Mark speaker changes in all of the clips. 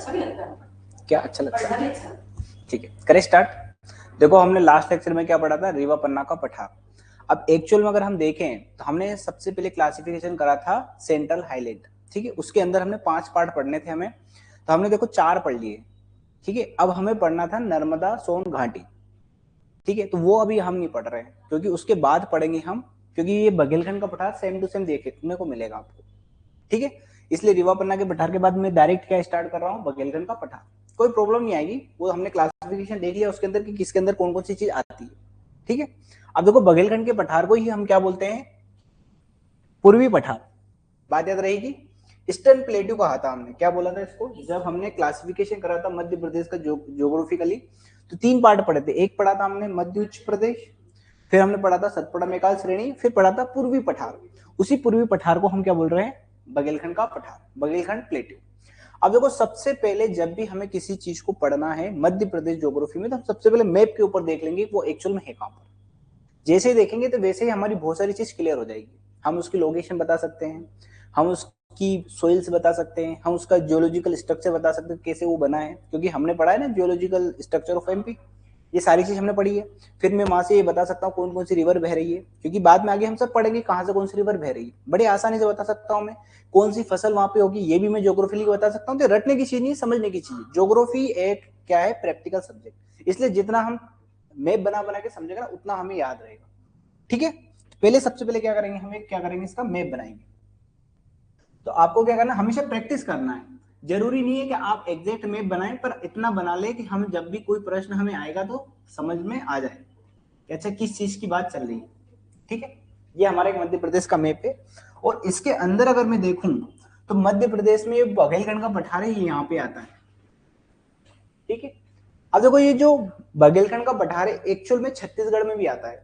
Speaker 1: अच्छा भी लगता है।
Speaker 2: क्या अच्छा लगता
Speaker 1: पढ़ना भी
Speaker 2: है?
Speaker 1: अच्छा लगता है।
Speaker 2: ठीक है, करें स्टार्ट। देखो हमने लास्ट लेक्चर में क्या पढ़ा था, रीवा पन्ना का पठार। अब एक्चुअल में अगर हम देखें तो हमने सबसे पहले क्लासिफिकेशन करा था सेंट्रल हाईलैंड, ठीक है। उसके अंदर हमने 5 पार्ट पढ़ने थे हमें, तो हमने देखो 4 पढ़ लिए, ठीक है। अब हमें पढ़ना था नर्मदा सोन घाटी, ठीक है। तो वो अभी हम नहीं पढ़ रहे हैं क्योंकि उसके बाद पढ़ेंगे हम, क्योंकि ये बघेलखंड का पठार सेम टू सेम देखने को मिलेगा आपको, ठीक है। इसलिए रीवा पन्ना के पठार के बाद मैं डायरेक्ट क्या स्टार्ट कर रहा हूँ, बघेलखंड का पठार। कोई प्रॉब्लम नहीं आएगी, वो हमने क्लासिफिकेशन देख लिया उसके अंदर कि किसके अंदर कौन कौन सी चीज आती है, ठीक है। अब देखो बघेलखंड के पठार को ही हम क्या बोलते हैं, पूर्वी पठार। बात याद रहेगी। ईस्टर्न प्लेट्यू कहा था हमने, क्या बोला था इसको जब हमने क्लासिफिकेशन करा था मध्य प्रदेश का ज्योग्राफिकली, तो 3 पार्ट पढ़े थे। एक पढ़ा था हमने मध्य उच्च प्रदेश, फिर हमने पढ़ा था सतपुड़ा मेकाल श्रेणी, फिर पढ़ा था पूर्वी पठार। उसी पूर्वी पठार को हम क्या बोल रहे हैं, बघेलखंड का पठार, बघेलखंड प्लेट्यू। अब देखो सबसे पहले जब भी हमें किसी चीज को पढ़ना है मध्य प्रदेश ज्योग्राफी में, तो हम सबसे पहले मैप के ऊपर देख लेंगे वो एक्चुअल में है कहां पर। जैसे ही देखेंगे तो वैसे ही हमारी बहुत सारी चीज क्लियर हो जाएगी। हम उसकी लोकेशन बता सकते हैं, हम उसकी सोइल्स बता सकते हैं, हम उसका जियोलॉजिकल स्ट्रक्चर बता सकते हैं कैसे वो बना है, क्योंकि हमने पढ़ा है ना जियोलॉजिकल स्ट्रक्चर ऑफ एमपी, ये सारी चीज हमने पढ़ी है। फिर मैं वहां से ये बता सकता हूँ कौन कौन सी रिवर बह रही है, क्योंकि बाद में आगे हम सब पढ़ेंगे कहाँ से कौन सी रिवर बह रही है, बड़े आसानी से बता सकता हूँ मैं। कौन सी फसल वहां पे होगी ये भी मैं ज्योग्राफी बता सकता हूँ। तो रटने की चीज नहीं, समझने की चीज। ज्योग्राफी एक क्या है, प्रैक्टिकल सब्जेक्ट, इसलिए जितना हम मैप बना बना के समझेगा ना उतना हमें याद रहेगा, ठीक है। पहले सबसे पहले क्या करेंगे, हमें क्या करेंगे, इसका मैप बनाएंगे। तो आपको क्या करना है, हमेशा प्रैक्टिस करना है। जरूरी नहीं है कि आप एग्जैक्ट मैप बनाएं, पर इतना बना ले कि हम जब भी कोई प्रश्न हमें आएगा तो समझ में आ जाए कि अच्छा किस चीज की बात चल रही है, ठीक है। ये हमारा एक मध्य प्रदेश का मैप है, और इसके अंदर अगर मैं देखूं तो मध्य प्रदेश में ये बघेलखंड का पठार है, ये यहाँ पे आता है, ठीक है। अब देखो ये जो बघेलखंड का पठार है एक्चुअल में छत्तीसगढ़ में भी आता है,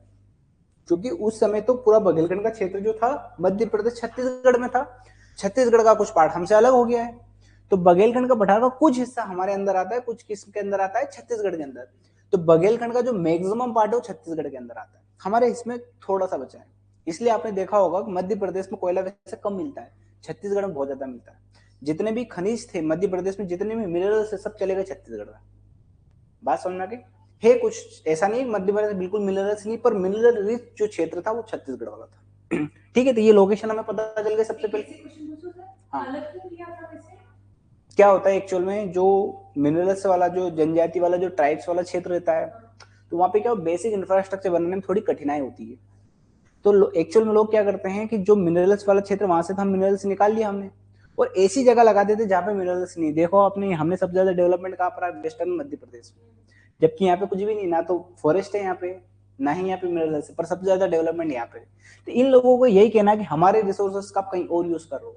Speaker 2: क्योंकि उस समय तो पूरा बघेलखंड का क्षेत्र जो था मध्य प्रदेश छत्तीसगढ़ में था। छत्तीसगढ़ का कुछ पार्ट हमसे अलग हो गया है, तो बघेलखंड का पठार का कुछ हिस्सा हमारे अंदर आता है, कुछ किसके अंदर आता है, छत्तीसगढ़ के अंदर। तो बघेलखंड का जो मैक्सिमम पार्ट है वो छत्तीसगढ़ के अंदर आता है, हमारे इसमें थोड़ा सा बचा है। इसलिए आपने देखा होगा कि मध्य प्रदेश में कोयला वैसे कम मिलता है, छत्तीसगढ़ में बहुत ज्यादा मिलता है। जितने भी खनिज थे मध्य प्रदेश में, जितने भी मिनरल्स सब चले गए छत्तीसगढ़ में। बात समझ में आ गई है। कुछ ऐसा नहीं मध्य प्रदेश बिल्कुल मिनरल्स नहीं, पर मिनरल रिच जो क्षेत्र था वो छत्तीसगढ़ वाला था, ठीक है। तो ये लोकेशन हमें पता चल गया सबसे पहले। हाँ, क्या होता है एक्चुअल में, जो मिनरल्स वाला जो जनजाति वाला जो ट्राइब्स वाला क्षेत्र रहता है, तो वहां पे क्या बेसिक इंफ्रास्ट्रक्चर बनाने में थोड़ी कठिनाई होती है। तो एक्चुअल में लोग क्या करते हैं कि जो मिनरल्स वाला क्षेत्र वहां से था, मिनरल्स निकाल लिया हमने और ऐसी जगह लगा देते जहाँ पे मिनरल्स नहीं। देखो आपने, हमने सबसे ज्यादा डेवलपमेंट कहाँ पर है, वेस्टर्न मध्य प्रदेश में, जबकि यहाँ पे कुछ भी नहीं, ना तो फॉरेस्ट है यहाँ पे, ना ही यहाँ पे मिनरल्स है, पर सबसे ज्यादा डेवलपमेंट यहाँ पे। तो इन लोगों को यही कहना है कि हमारे रिसोर्सेज का आप कहीं और यूज कर रहे हो।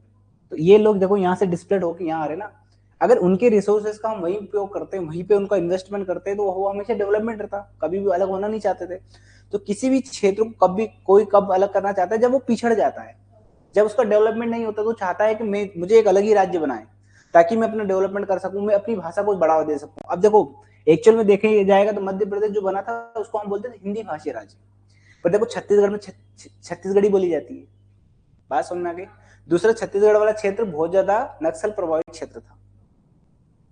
Speaker 2: तो ये लोग देखो यहाँ से डिस्प्लेड होकर यहाँ आ रहे ना, अगर उनके रिसोर्सेज का हम वही उपयोग करते हैं, वहीं पे उनका इन्वेस्टमेंट करते हैं, तो वो हमेशा डेवलपमेंट रहता, कभी भी अलग होना नहीं चाहते थे। तो किसी भी क्षेत्र को कभी कोई कब अलग करना चाहता है, जब वो पिछड़ जाता है, जब उसका डेवलपमेंट नहीं होता, तो चाहता है कि मैं मुझे एक अलग ही राज्य बनाए ताकि मैं अपना डेवलपमेंट कर सकूं, मैं अपनी भाषा को बढ़ावा दे सकूं। अब देखो एक्चुअल में देखे जाएगा तो मध्य प्रदेश जो बना था उसको हम बोलते थे हिंदी भाषी राज्य, पर देखो छत्तीसगढ़ में छत्तीसगढ़ी बोली जाती है। बात समझ में आ गई। दूसरा छत्तीसगढ़ वाला क्षेत्र बहुत ज्यादा नक्सल प्रभावित क्षेत्र था।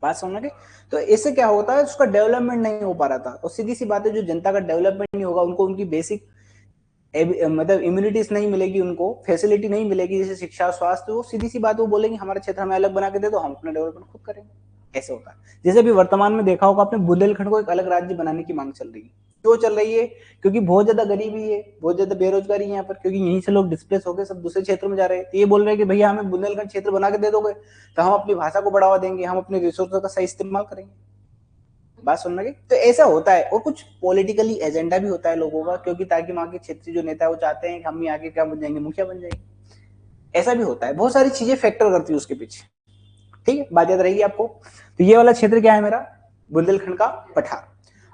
Speaker 2: बात समझ में गई। तो इससे क्या होता है, उसका डेवलपमेंट नहीं हो पा रहा था, और सीधी सी बात है जो जनता का डेवलपमेंट नहीं होगा, उनको उनकी बेसिक मतलब इम्यूनिटीज नहीं मिलेगी, उनको फैसिलिटी नहीं मिलेगी, जैसे शिक्षा स्वास्थ्य, वो सीधी सी बात वो बोलेंगे हमारे क्षेत्र हमें अलग बना के दे दो, हम अपना डेवलपमेंट खुद करेंगे। ऐसे होता है। जैसे अभी वर्तमान में देखा होगा आपने, बुंदेलखंड को एक अलग राज्य बनाने की मांग चल रही है। क्यों चल रही है, क्योंकि बहुत ज्यादा गरीबी है, बहुत ज्यादा बेरोजगारी है यहाँ पर, क्योंकि यहीं से लोग डिस्प्लेस होकर सब दूसरे क्षेत्रों में जा रहे हैं। तो ये बोल रहे हैं कि भैया हमें बुंदेलखंड क्षेत्र बना के दे दोगे तो हम अपनी भाषा को बढ़ावा देंगे, हम अपने रिसोर्सों का सही इस्तेमाल करेंगे। बात सुन लगे। तो ऐसा होता है, और कुछ पॉलिटिकली एजेंडा भी होता है लोगों का, क्योंकि ताकि वहां के क्षेत्रीय जो नेता है वो चाहते हैं कि हम ही आगे क्या बन जाएंगे, मुखिया बन जाएंगे। ऐसा भी होता है, बहुत सारी चीजें फैक्टर करती है उसके पीछे, ठीक है। बात याद रहेगी आपको। तो ये वाला क्षेत्र क्या है मेरा, बुंदेलखंड का पठार।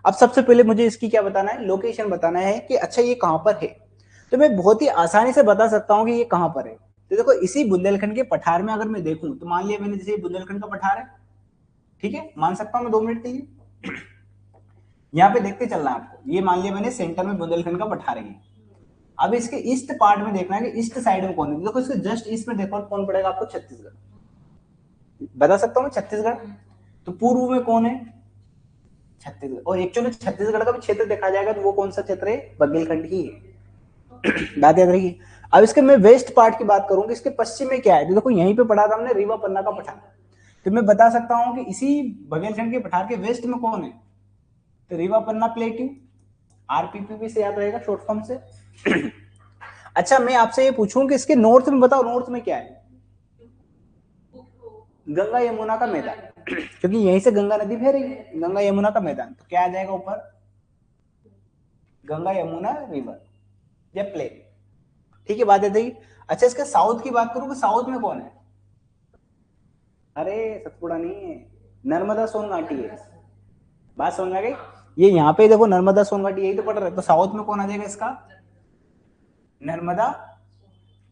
Speaker 2: अब सबसे पहले मुझे इसकी क्या बताना है, लोकेशन बताना है कि अच्छा ये कहां पर है। तो मैं बहुत ही आसानी से बता सकता हूं कि ये कहां पर है। तो देखो इसी बुंदेलखंड के पठार में अगर मैं देखूं, तो मान लिया मैंने जैसे बुंदेलखंड का पठार है, ठीक है, मान सकता हूं मैं 2 मिनट के लिए। यहाँ पे देखते चलना आपको, ये मान लिया मैंने सेंटर में बुंदेलखंड का पठार है। अब इसके ईस्ट पार्ट में देखना है कि ईस्ट साइड में कौन है। देखो इसके जस्ट ईस्ट में देखो कौन पड़ेगा आपको, छत्तीसगढ़। बता सकता हूँ छत्तीसगढ़। तो पूर्व में कौन है? छत्तीसगढ़। और एक्चुअली छत्तीसगढ़ का भी क्षेत्र देखा जाएगा तो वो कौन सा क्षेत्र है? बुंदेलखंड ही है। बात याद रखिए। अब इसके मैं वेस्ट पार्ट की बात करूंगी, इसके पश्चिम में क्या है? तो देखो यहीं पे पढ़ा था हमने रीवा पन्ना का पठार, तो मैं बता सकता हूं कि इसी बुंदेलखंड के पठार के वेस्ट में कौन है? तो रीवा पन्ना प्लेट्यू, आरपीपीपी से याद रहेगा शॉर्ट फॉर्म से। अच्छा मैं आपसे ये पूछूं कि इसके नॉर्थ में बताओ, नॉर्थ में क्या है? गंगा यमुना का मैदान, क्योंकि यहीं से गंगा नदी बह रही है, गंगा यमुना का मैदान, तो क्या आ जाएगा ऊपर? गंगा यमुना रिवर या प्लेन। ठीक है, बात है थी। अच्छा इसके साउथ की बात करूं कि साउथ में कौन है? अरे सतपुड़ा नहीं है, नर्मदा सोन घाटी है। बात समझ में आ गई? ये यहाँ पे देखो नर्मदा सोन घाटी यही तो पड़ रहा है, तो साउथ में कौन आ जाएगा इसका? नर्मदा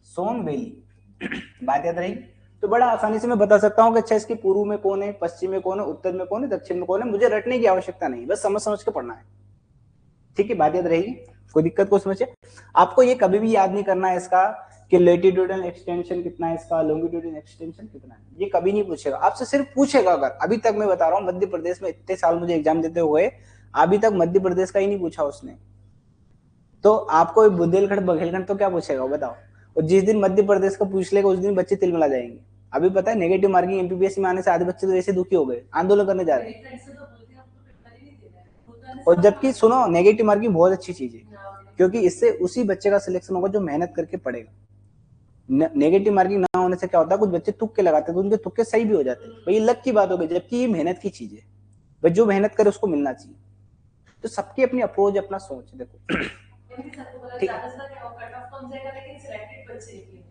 Speaker 2: सोन वैली। बात याद रही? तो बड़ा आसानी से मैं बता सकता हूँ कि अच्छा इसके पूर्व में कौन है, पश्चिम में कौन है, उत्तर में कौन है, दक्षिण में कौन है, मुझे रटने की आवश्यकता नहीं, बस समझ समझ के पढ़ना है। ठीक है, बात याद रहेगी, कोई दिक्कत को समझिए। आपको ये कभी भी याद नहीं करना है इसका कि लेटिट्यूडल एक्सटेंशन कितना है इसका, लॉन्गिट्यूडल एक्सटेंशन कितना है, ये कभी नहीं पूछेगा आपसे। सिर्फ पूछेगा अगर, अभी तक मैं बता रहा हूँ मध्य प्रदेश में इतने साल मुझे एग्जाम देते हुए अभी तक मध्य प्रदेश का ही नहीं पूछा उसने, तो आपको बुंदेलखंड बघेलखंड तो क्या पूछेगा बताओ। और जिस दिन मध्य प्रदेश का पूछ लेगा उस दिन बच्चे तिलमिला जाएंगे। अभी पता है नेगेटिव मार्किंग एमपीपीएससी में आने से आधे बच्चे तो ऐसे दुखी हो गए, आंदोलन करने जा रहे हैं। और जबकि सुनो नेगेटिव मार्किंग बहुत अच्छी चीज है, क्योंकि इससे उसी बच्चे का सिलेक्शन होगा जो मेहनत करके पढ़ेगा। नेगेटिव मार्किंग ना होने से क्या होता है, कुछ बच्चे तुक्के लगाते हैं तो उनके तुक्के सही भी हो जाते हैं, भाई लक की बात हो गई, जबकि ये मेहनत की चीज है, भाई जो मेहनत करे उसको मिलना चाहिए। तो सबकी अपनी अप्रोच अपना सोच है। देखो ठीक,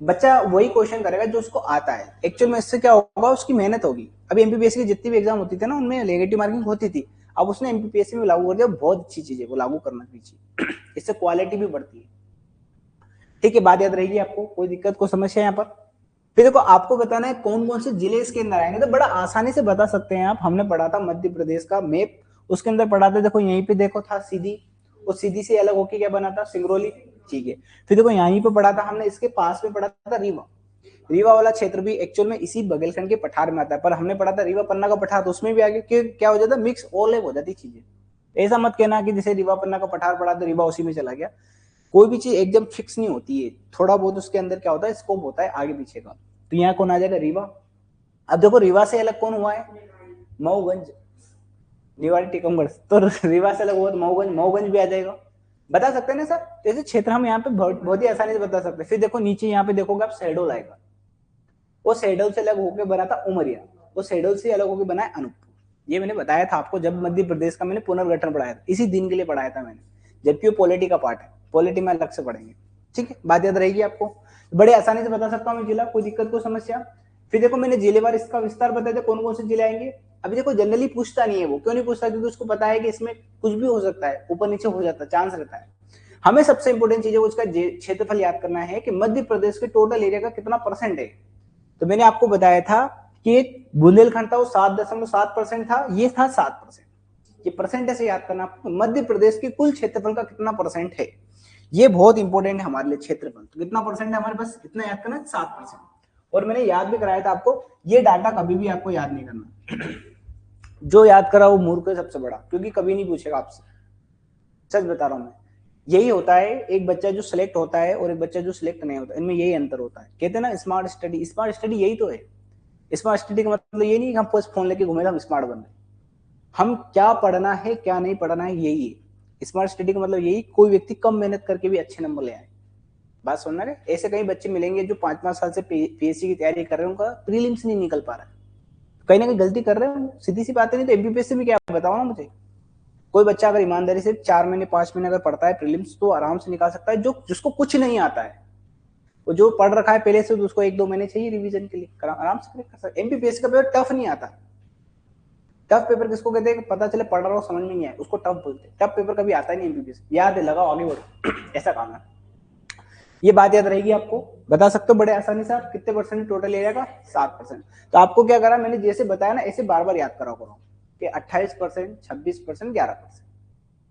Speaker 2: बच्चा वही क्वेश्चन करेगा जो उसको आता है। एक्चुअल में इससे क्या होगा, उसकी मेहनत होगी। अभी एमपीपीएससी की जितनी भी एग्जाम होती थी ना उनमें नेगेटिव मार्किंग होती थी, अब उसने एमपीपीएससी में लागू कर दिया, बहुत अच्छी चीज है, वो लागू करना चाहिए। इससे क्वालिटी भी बढ़ती है। ठीक है, बात याद रहेगी आपको, कोई दिक्कत को समस्या यहाँ पर? फिर देखो आपको बताना है कौन कौन से जिले इसके अंदर आएंगे, तो बड़ा आसानी से बता सकते हैं आप। हमने पढ़ा था मध्य प्रदेश का मैप, उसके अंदर पढ़ा था, देखो यहीं पे देखो था सीधी, और सीधी से अलग होके क्या बना था? सिंगरौली। ठीक है, फिर देखो यहीं पे पढ़ा था हमने, इसके पास में पढ़ा था रीवा। रीवा वाला क्षेत्र भी एक्चुअल में इसी बुंदेलखंड के पठार में आता है, पर हमने पढ़ा था रीवा पन्ना का पठार, तो उसमें भी आगे क्या हो जाता, मिक्स ओलेग हो जाती चीजें। ऐसा मत कहना कि जैसे रीवा पन्ना का पठार पढ़ा तो रीवा उसी में चला गया, कोई भी चीज एकदम फिक्स नहीं होती है, थोड़ा बहुत उसके अंदर क्या होता है, स्कोप होता है आगे पीछे का। तो यहाँ कौन आ जाएगा? रीवा। अब देखो रीवा से अलग कौन हुआ है? मऊगंज, निवाड़ी टीकमगढ़, तो रीवा से अलग हुआ तो मऊगंज, मऊगंज भी आ जाएगा। बता सकते हैं ना सर, तो ऐसे क्षेत्र हम यहाँ पे बहुत ही आसानी से बता सकते हैं। फिर देखो नीचे यहाँ पे देखोगे आप शहडोल आएगा, वो शहडोल से अलग होकर बना था उमरिया, वो शहडोल से अलग होकर बना है अनूपपुर। ये मैंने बताया था आपको जब मध्य प्रदेश का मैंने पुनर्गठन पढ़ाया था, इसी दिन के लिए पढ़ाया था मैंने, जबकि वो पॉलिटी का पार्ट है, पॉलिटी में अलग से पढ़ेंगे। ठीक है, बात याद रहेगी आपको, बड़े आसानी से बता सकता हूँ मैं जिला, कोई दिक्कत को समस्या? फिर देखो मैंने जिलेवार इसका विस्तार बताया था, कौन कौन से जिले आएंगे। अभी देखो जनरली पूछता नहीं है वो, क्यों नहीं पूछता? क्योंकि उसको पता है कि इसमें कुछ भी हो सकता है, ऊपर नीचे हो जाता है, चांस रहता है। हमें सबसे इंपॉर्टेंट चीज है उसका क्षेत्रफल याद करना है कि मध्य प्रदेश के टोटल एरिया का कितना परसेंट है। तो मैंने आपको बताया था कि बुंदेलखंड था वो 7.7% था, ये था 7%। ये परसेंट ऐसे याद करना आपको, मध्य प्रदेश के कुल क्षेत्रफल का कितना परसेंट है, ये बहुत इंपॉर्टेंट है हमारे लिए क्षेत्रफल। तो कितना परसेंट है हमारे पास, इतना याद करना, 7%। और मैंने याद भी कराया था आपको, ये डाटा कभी भी आपको याद नहीं करना। जो याद करा वो मूर्ख है सबसे बड़ा, क्योंकि कभी नहीं पूछेगा आपसे, सच बता रहा हूं मैं। यही होता है, एक बच्चा जो सिलेक्ट होता है और एक बच्चा जो सिलेक्ट नहीं होता, इनमें यही अंतर होता है। कहते हैं ना स्मार्ट स्टडी, स्मार्ट स्टडी यही तो है। स्मार्ट स्टडी का मतलब ये नहीं कि हम बस फोन लेके घूमे, हम स्मार्ट बन रहे। हम क्या पढ़ना है क्या नहीं पढ़ना है, यही है स्मार्ट स्टडी का मतलब। यही कोई व्यक्ति कम मेहनत करके भी अच्छे नंबर ले आए। बात सुनना है, ऐसे कई बच्चे मिलेंगे जो 5-5 साल से पीएससी की तैयारी कर रहे हैं, उनका प्रीलिम्स नहीं निकल पा रहा है, कहीं ना कहीं गलती कर रहे हैं, सीधी सी बात है। नहीं तो एमपीपीएससी में क्या बताओ ना मुझे, कोई बच्चा अगर ईमानदारी से 4 महीने 5 महीने अगर पढ़ता है प्रीलिम्स, तो आराम से निकाल सकता है। जो जिसको कुछ नहीं आता है, वो जो पढ़ रखा है पहले से, तो उसको 1-2 महीने चाहिए रिवीजन के लिए, आराम से कर सकता है। एमपीपीएससी का पेपर टफ नहीं आता। टफ पेपर किसको कहते हैं? पता चले पढ़ रहा हो समझ में नहीं आए, उसको टफ बोलते हैं। टफ पेपर कभी आता ही नहीं एमपीपीएससी, याद है, लगाओ आगे बढ़ो, ऐसा काम है। ये बात याद रहेगी आपको, बता सकते हो बड़े आसानी से आप कितने परसेंट टोटल एरिया का? 7%। तो आपको क्या करा मैंने, जैसे बताया ना ऐसे बार बार याद करा करो कि 28%, 26%, 11%,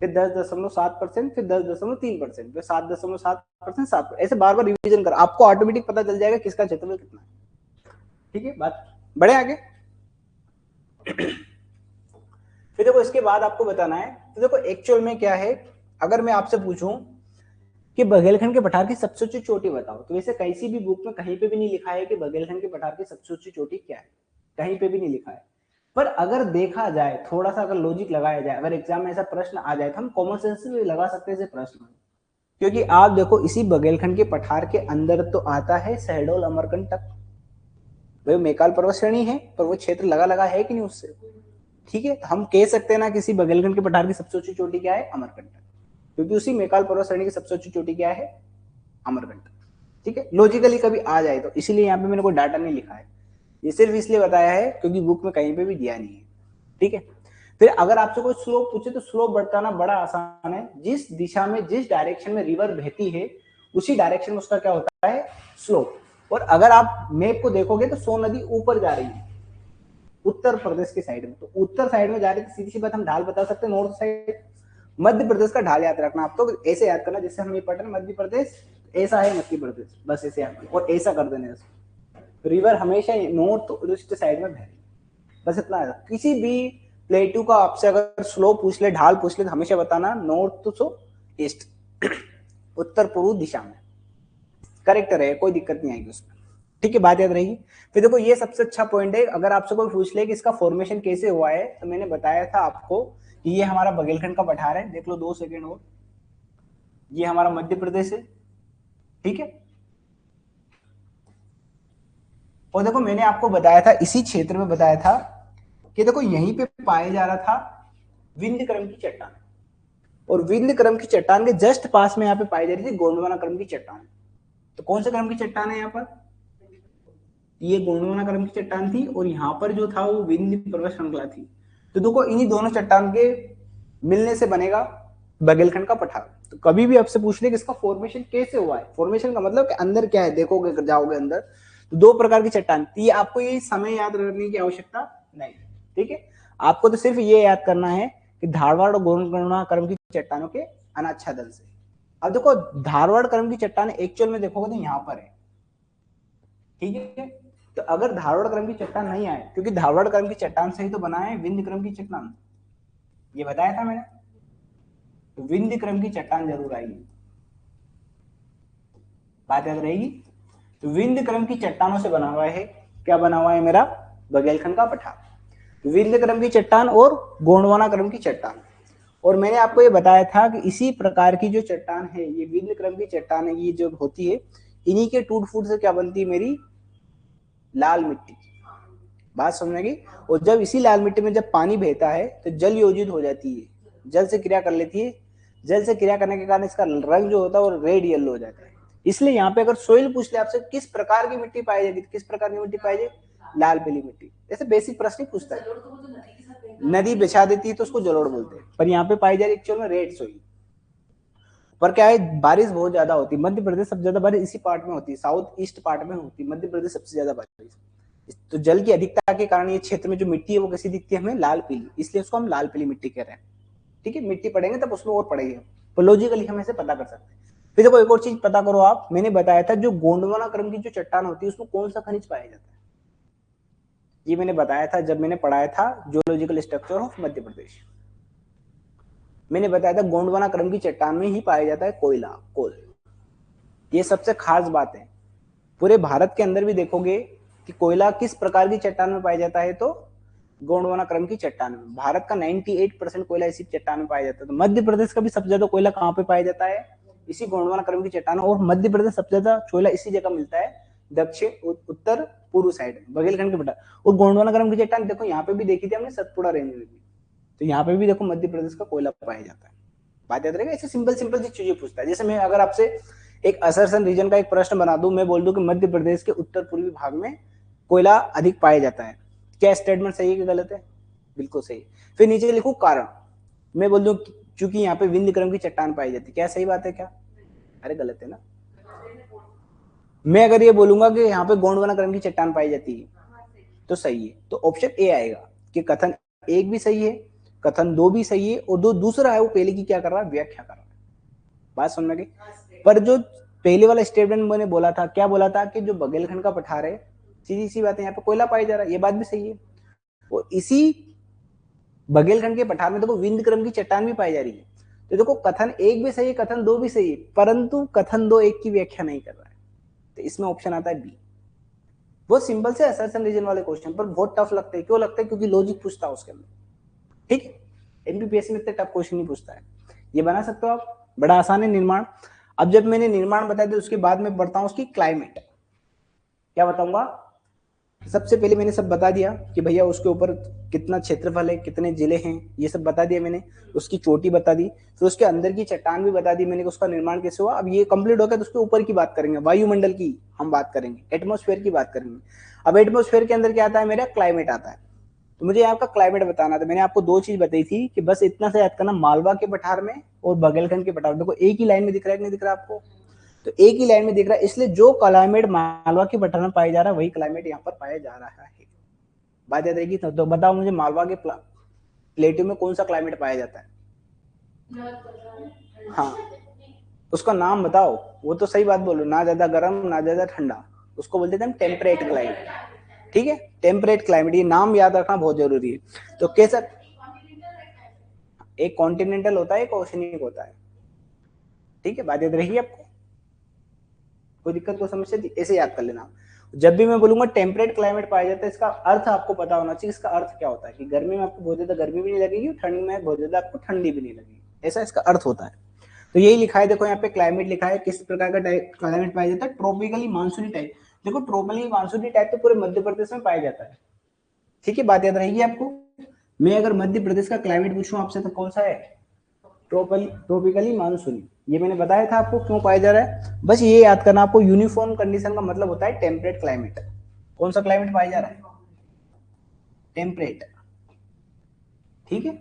Speaker 2: फिर 10.7%, फिर 10.3%, फिर 7.7%, 7%, ऐसे बार बार रिवीजन कर, आपको ऑटोमेटिक पता चल जाएगा किसका क्षेत्रफल कितना है। ठीक है, बात बढ़े आगे। देखो इसके बाद आपको बताना है, तो देखो एक्चुअल में क्या है, अगर मैं आपसे पूछूं कि बघेलखंड के पठार की सबसे ऊंची चोटी बताओ, तो वैसे किसी भी बुक में कहीं पे भी नहीं लिखा है कि बघेलखंड के पठार की सबसे ऊंची चोटी क्या है, कहीं पे भी नहीं लिखा है। पर अगर देखा जाए, थोड़ा सा अगर लॉजिक लगाया जाए, अगर एग्जाम में ऐसा प्रश्न आ जाए तो हम कॉमन सेंस से भी लगा सकते हैं ऐसे प्रश्न, क्योंकि आप देखो इसी बघेलखंड के पठार के अंदर तो आता है शहडोल अमरकंटक, वह मेकाल पर्वत श्रेणी है, पर वो क्षेत्र लगा लगा है कि नहीं उससे, ठीक है। तो हम कह सकते हैं ना किसी बघेलखंड के पठार की सबसे ऊंची चोटी क्या है, अमरकंटक, क्योंकि उसी मेकाल पर्वत श्रेणी की सबसे ऊंची चोटी क्या है, अमरकंटक, ठीक है। लॉजिकली कभी आ जाए तो, इसीलिए यहाँ पे मैंने कोई डाटा नहीं लिखा है, ये सिर्फ इसलिए बताया है क्योंकि बुक में कहीं पे भी दिया नहीं है, ठीक है। फिर अगर आपसे कोई स्लोप पूछे तो स्लोप बताना बड़ा आसान है, जिस दिशा में, जिस डायरेक्शन में रिवर बहती है उसी डायरेक्शन में उसका क्या होता है, स्लोप। और अगर आप मैप को देखोगे तो सोन नदी ऊपर जा रही है उत्तर प्रदेश के साइड में, तो उत्तर साइड में जा रही है, तो सीधी सी बात हम ढाल बता सकते हैं नॉर्थ साइड। मध्य प्रदेश का ढाल याद रखना, आप तो ऐसे याद करना जैसे हम ये पढ़ रहे हैं मध्य प्रदेश, ऐसा है मध्य प्रदेश, बस ऐसे याद करना और ऐसा कर देना इसको। रिवर हमेशा नॉर्थ ईस्ट साइड में बह रही, बस इतना है। किसी भी प्लेटू का आपसे अगर स्लो पूछ ले, ढाल पूछ ले, तो हमेशा बताना नॉर्थ टू ईस्ट, उत्तर पूर्व दिशा में, करेक्ट रहे, कोई दिक्कत नहीं आएगी उसमें, ठीक है, बात याद रहेगी। फिर देखो ये सबसे अच्छा पॉइंट है, अगर आपसे कोई पूछ ले कि इसका फॉर्मेशन कैसे हुआ है, तो मैंने बताया था आपको कि ये हमारा बघेलखंड का पठार है, देख लो 2 सेकंड और, ये हमारा मध्य प्रदेश है, ठीक है। और देखो मैंने आपको बताया था, इसी क्षेत्र में बताया था कि देखो यहीं पे पाया जा रहा था विंध्य क्रम की चट्टान, और विंध्य क्रम की चट्टान के जस्ट पास में यहाँ पे पाई जा रही थी गोंडवाना क्रम की चट्टान। तो कौन से क्रम की चट्टान है यहाँ पर, ये गोंडवाना क्रम की चट्टान थी, और यहाँ पर जो था वो विंध्य पर्वत श्रृंखला थी। तो देखो इन्हीं दोनों चट्टान के मिलने से बनेगा बघेलखंड का पठार। तो कभी भी आपसे पूछ ले कि इसका फॉर्मेशन कैसे हुआ है, फॉर्मेशन का मतलब कि अंदर क्या है, देखोगे जाओगे अंदर तो 2 प्रकार की चट्टान थी, आपको ये समय याद रखने की आवश्यकता नहीं, ठीक है। आपको तो सिर्फ ये याद करना है कि धारवाड़ और गोंडवाना क्रम की चट्टानों के अनाच्छादन से। अब देखो धारवाड़ क्रम की चट्टान एक्चुअल में देखोगे तो यहाँ पर है, ठीक है। तो अगर धारवाड़ क्रम की चट्टान नहीं आए, क्योंकि धारवाड़ क्रम की चट्टान से ही तो बना है विंध्य क्रम की चट्टान, ये बताया था मैंने, तो विंध्य क्रम की चट्टान जरूर आएगी, बात याद रहेगी। तो विंध्य क्रम की चट्टानों से बना हुआ है, क्या बना हुआ है मेरा, बघेलखंड का पठार। विंध्य क्रम की चट्टान और गोंडवाना क्रम की चट्टान। और मैंने आपको ये बताया था कि इसी प्रकार की जो चट्टान है, ये विंध्य क्रम की चट्टान है, ये जो होती है इन्हीं के टूट फूट से क्या बनती है मेरी, लाल मिट्टी, बात समझेगी। और जब इसी लाल मिट्टी में जब पानी बहता है तो जल योजित हो जाती है, जल से क्रिया कर लेती है, जल से क्रिया करने के कारण इसका रंग जो होता है वो रेड येलो हो जाता है। इसलिए यहाँ पे अगर सोइल पूछ ले आपसे किस प्रकार की मिट्टी पाई जाती है, किस प्रकार की मिट्टी पाई जाती, लाल पीली मिट्टी, ऐसे बेसिक प्रश्न पूछता है। नदी बिछा देती है तो उसको जलोढ़ बोलते हैं, पर यहाँ पे पाई जा रही एक्चुअल में रेड सोइल। पर क्या है, बारिश बहुत ज्यादा होती है, मध्य प्रदेश सबसे ज्यादा बारिश इसी पार्ट में होती है, साउथ ईस्ट पार्ट में होती है मध्य प्रदेश सबसे ज्यादा बारिश। तो जल की अधिकता के कारण ये क्षेत्र में जो मिट्टी है वो कैसी दिखती है हमें, लाल पीली, इसलिए उसको हम लाल पीली मिट्टी कह रहे हैं, ठीक है। मिट्टी पढ़ेंगे तब उसमें और पढ़ेंगे, तो लॉजिकली हम ऐसे पता कर सकते हैं। फिर देखो एक और चीज पता करो आप, मैंने बताया था जो गोंडवाना क्रम की जो चट्टान होती है उसमें कौन सा खनिज पाया जाता है, ये मैंने बताया था जब मैंने पढ़ाया था geological structure of Madhya Pradesh. मैंने बताया था गोंडवाना क्रम की चट्टान में ही पाया जाता है कोयला, कोल। ये सबसे खास बात है, पूरे भारत के अंदर भी देखोगे कि कोयला किस प्रकार की चट्टान में पाया जाता है, तो गोंडवाना क्रम की चट्टान में। भारत का 98% कोयला इसी चट्टान में पाया जाता है। तो मध्य प्रदेश का भी सबसे ज्यादा कोयला कहाँ पे पाया जाता है, इसी गोंडवाना क्रम की चट्टान, और मध्य प्रदेश सबसे ज्यादा कोयला इसी जगह मिलता है, दक्षिण उत्तर पूर्व साइड बघेलखंड के पठार। और गोंडवाना क्रम की चट्टान देखो यहाँ पे भी देखी थी हमने सतपुड़ा रेंज में भी, तो यहाँ पे भी देखो मध्य प्रदेश का कोयला पाया जाता है, बात याद रहेगा। ऐसे सिंपल सिंपल सी चीजें पूछता है, जैसे मैं अगर आपसे एक असरसन रीजन का एक प्रश्न बना दूं, मैं बोल दूं कि मध्य प्रदेश के उत्तर पूर्वी भाग में कोयला अधिक पाया जाता है, क्या स्टेटमेंट सही है कि गलत है, बिल्कुल सही। फिर नीचे लिखूं कारण, मैं बोल दूं चूंकि यहाँ पे विंध्य क्रम की चट्टान पाई जाती है, क्या सही बात है क्या, अरे गलत है ना। मैं अगर ये बोलूंगा कि यहाँ पे गोंडवाना क्रम की चट्टान पाई जाती है तो सही है, तो ऑप्शन ए आएगा कि कथन 1 भी सही है, कथन 2 भी सही है, और जो दूसरा है वो पहले की क्या कर रहा है, व्याख्या कर रहा है, बात समझ गई। पर जो पहले वाला स्टेटमेंट मैंने बोला था, क्या बोला था कि जो बघेलखंड का पठार है, सीधी सी बात है यहाँ पे कोयला पाया जा रहा है, ये बात भी सही है। और इसी बघेलखंड के पठार में देखो विंध्यक्रम की चट्टान भी पाई जा रही है। तो देखो कथन एक भी सही है, कथन दो भी सही है, परंतु कथन दो एक की व्याख्या नहीं कर रहा है, तो इसमें ऑप्शन आता है बी। वो सिंपल से असर्शन रीजन वाले क्वेश्चन पर बहुत टफ लगते हैं। क्यों लगता है? क्योंकि लॉजिक पूछता है उसके अंदर। ठीक है, एमपीपीएससी में इतने टफ क्वेश्चन नहीं पूछता है। ये बना सकते हो आप, बड़ा आसान है निर्माण। अब जब मैंने निर्माण बता दिया उसके बाद में बढ़ता हूं उसकी क्लाइमेट। क्या बताऊंगा? सबसे पहले मैंने सब बता दिया कि भैया उसके ऊपर कितना क्षेत्रफल है, कितने जिले हैं, ये सब बता दिया मैंने। उसकी चोटी बता दी, फिर उसके अंदर की चट्टान भी बता दी मैंने कि उसका निर्माण कैसे हुआ। अब ये कंप्लीट हो गया तो उसके ऊपर की बात करेंगे, वायुमंडल की हम बात करेंगे, एटमॉस्फेयर की बात करेंगे। अब एटमॉस्फेयर के अंदर क्या आता है? मेरा क्लाइमेट आता है। तो मुझे यहाँ का क्लाइमेट बताना था। मैंने आपको दो चीज बताई थी कि बस इतना से याद करना, मालवा के पठार में और बघेलखंड के पठार। देखो एक ही लाइन में दिख रहा है कि नहीं दिख रहा आपको? तो एक ही लाइन में दिख रहा है, इसलिए जो क्लाइमेट मालवा के पठार में पाया जा रहा है वही क्लाइमेट यहाँ पर पाया जा रहा है। बात याद रहेगी। तो बताओ मुझे मालवा के प्लेट्यू में कौन सा क्लाइमेट पाया जाता है? हाँ, उसका नाम बताओ। वो तो सही बात बोलो, ना ज्यादा गर्म ना ज्यादा ठंडा, उसको बोलते थे हम टेम्परेट क्लाइमेट। ठीक है, टेम्परेट क्लाइमेट, ये नाम याद रखना बहुत जरूरी है। तो कैसा? एक कॉन्टिनेंटल होता है, एक ओशनिक होता है। ठीक है, बात याद रहेगी आपको? कोई दिक्कत को समस्या ऐसे याद कर लेना। जब भी मैं बोलूंगा टेम्परेट क्लाइमेट पाया जाता है, इसका अर्थ आपको पता होना चाहिए। इसका अर्थ क्या होता है कि गर्मी में आपको बहुत ज्यादा गर्मी भी नहीं लगेगी, ठंड में बहुत ज्यादा आपको ठंडी भी नहीं लगेगी, ऐसा इसका अर्थ होता है। तो यही लिखा है, देखो यहाँ पे क्लाइमेट लिखा है, किस प्रकार का क्लाइमेट पाया जाता है? ट्रॉपिकली मानसूनी टाइप। देखो ट्रॉपिकली मानसूनी टाइप तो पूरे मध्य प्रदेश में पाया जाता है। ठीक है, बात याद रहेगी आपको। मैं अगर मध्य प्रदेश का क्लाइमेट पूछूं आपसे तो कौन सा है? ट्रॉपिकली मानसूनी। ये मैंने बताया था आपको क्यों पाया जा रहा है। बस ये याद करना आपको, यूनिफॉर्म कंडीशन का मतलब होता है टेम्परेट क्लाइमेट। कौन सा क्लाइमेट पाया जा रहा है? टेम्परेट। ठीक है,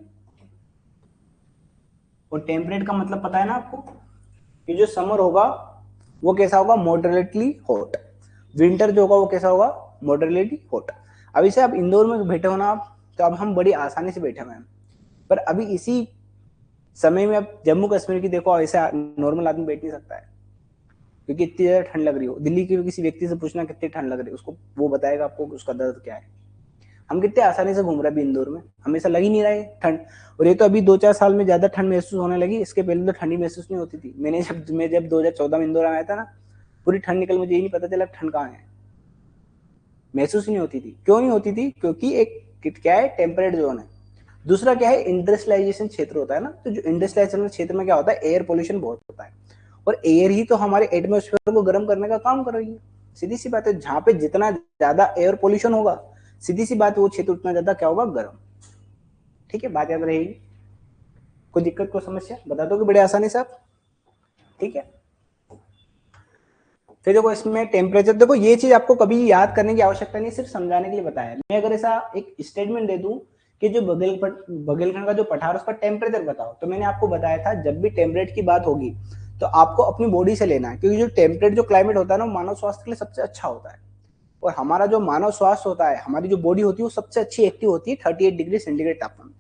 Speaker 2: और टेम्परेट का मतलब पता है ना आपको कि जो समर होगा वो कैसा होगा? Moderately hot. विंटर जो होगा वो कैसा होगा? Moderately hot. अब इसे आप इंदौर में बैठे हो ना आप, तो अब हम बड़ी आसानी से बैठे हुए हैं, पर अभी इसी समय में अब जम्मू कश्मीर की देखो, ऐसा नॉर्मल आदमी बैठ नहीं सकता है, क्योंकि इतनी ज्यादा ठंड लग रही हो। दिल्ली के किसी व्यक्ति से पूछना कितनी ठंड लग रही है उसको, वो बताएगा आपको उसका दर्द क्या है। हम कितने आसानी से घूम रहे हैं इंदौर में, हमेशा लग ही नहीं रहा है ठंड। और ये तो अभी 2-4 साल में ज्यादा ठंड महसूस होने लगी, इसके पहले तो ठंडी महसूस नहीं होती थी। मैं जब 2014 में इंदौर आया था ना, पूरी ठंड निकल, मुझे ये नहीं पता चला ठंड कहाँ है, महसूस ही नहीं होती थी। क्यों नहीं होती थी? क्योंकि एक क्या है? टेम्परेट जोन है। दूसरा क्या है? इंडस्ट्रियलाइजेशन क्षेत्र होता है ना, तो जो इंडस्ट्रियलाइजेशन क्षेत्र में क्या होता है? एयर पोल्यूशन बहुत होता है, और एयर ही तो हमारे एटमोस्फेयर को गर्म करने का काम कर रही है। सीधी सी बात है, जहां पे जितना ज्यादा एयर पोल्यूशन होगा, सीधी सी बात है, वो क्षेत्र उतना ज्यादा क्या होगा? गर्म। ठीक है, बात याद रहेगी। कोई दिक्कत को समस्या बता दो कि बड़े आसानी से आप। ठीक है, फिर देखो इसमें टेम्परेचर, देखो ये चीज आपको कभी याद करने की आवश्यकता नहीं, सिर्फ समझाने के लिए बताया। मैं अगर ऐसा एक स्टेटमेंट दे दूं कि जो बघेलखंड का जो पठार उसका टेम्परेचर बताओ, तो मैंने आपको बताया था जब भी टेम्परेट की बात होगी तो आपको अपनी बॉडी से लेना है, क्योंकि जो टेम्परेट जो क्लाइमेट होता है ना, मानव स्वास्थ्य के लिए सबसे अच्छा होता है। और हमारा जो मानव स्वास्थ्य होता है, हमारी जो बॉडी होती है, वो सबसे अच्छी एक्टिव होती है 38 डिग्री सेंटीग्रेड तापमान।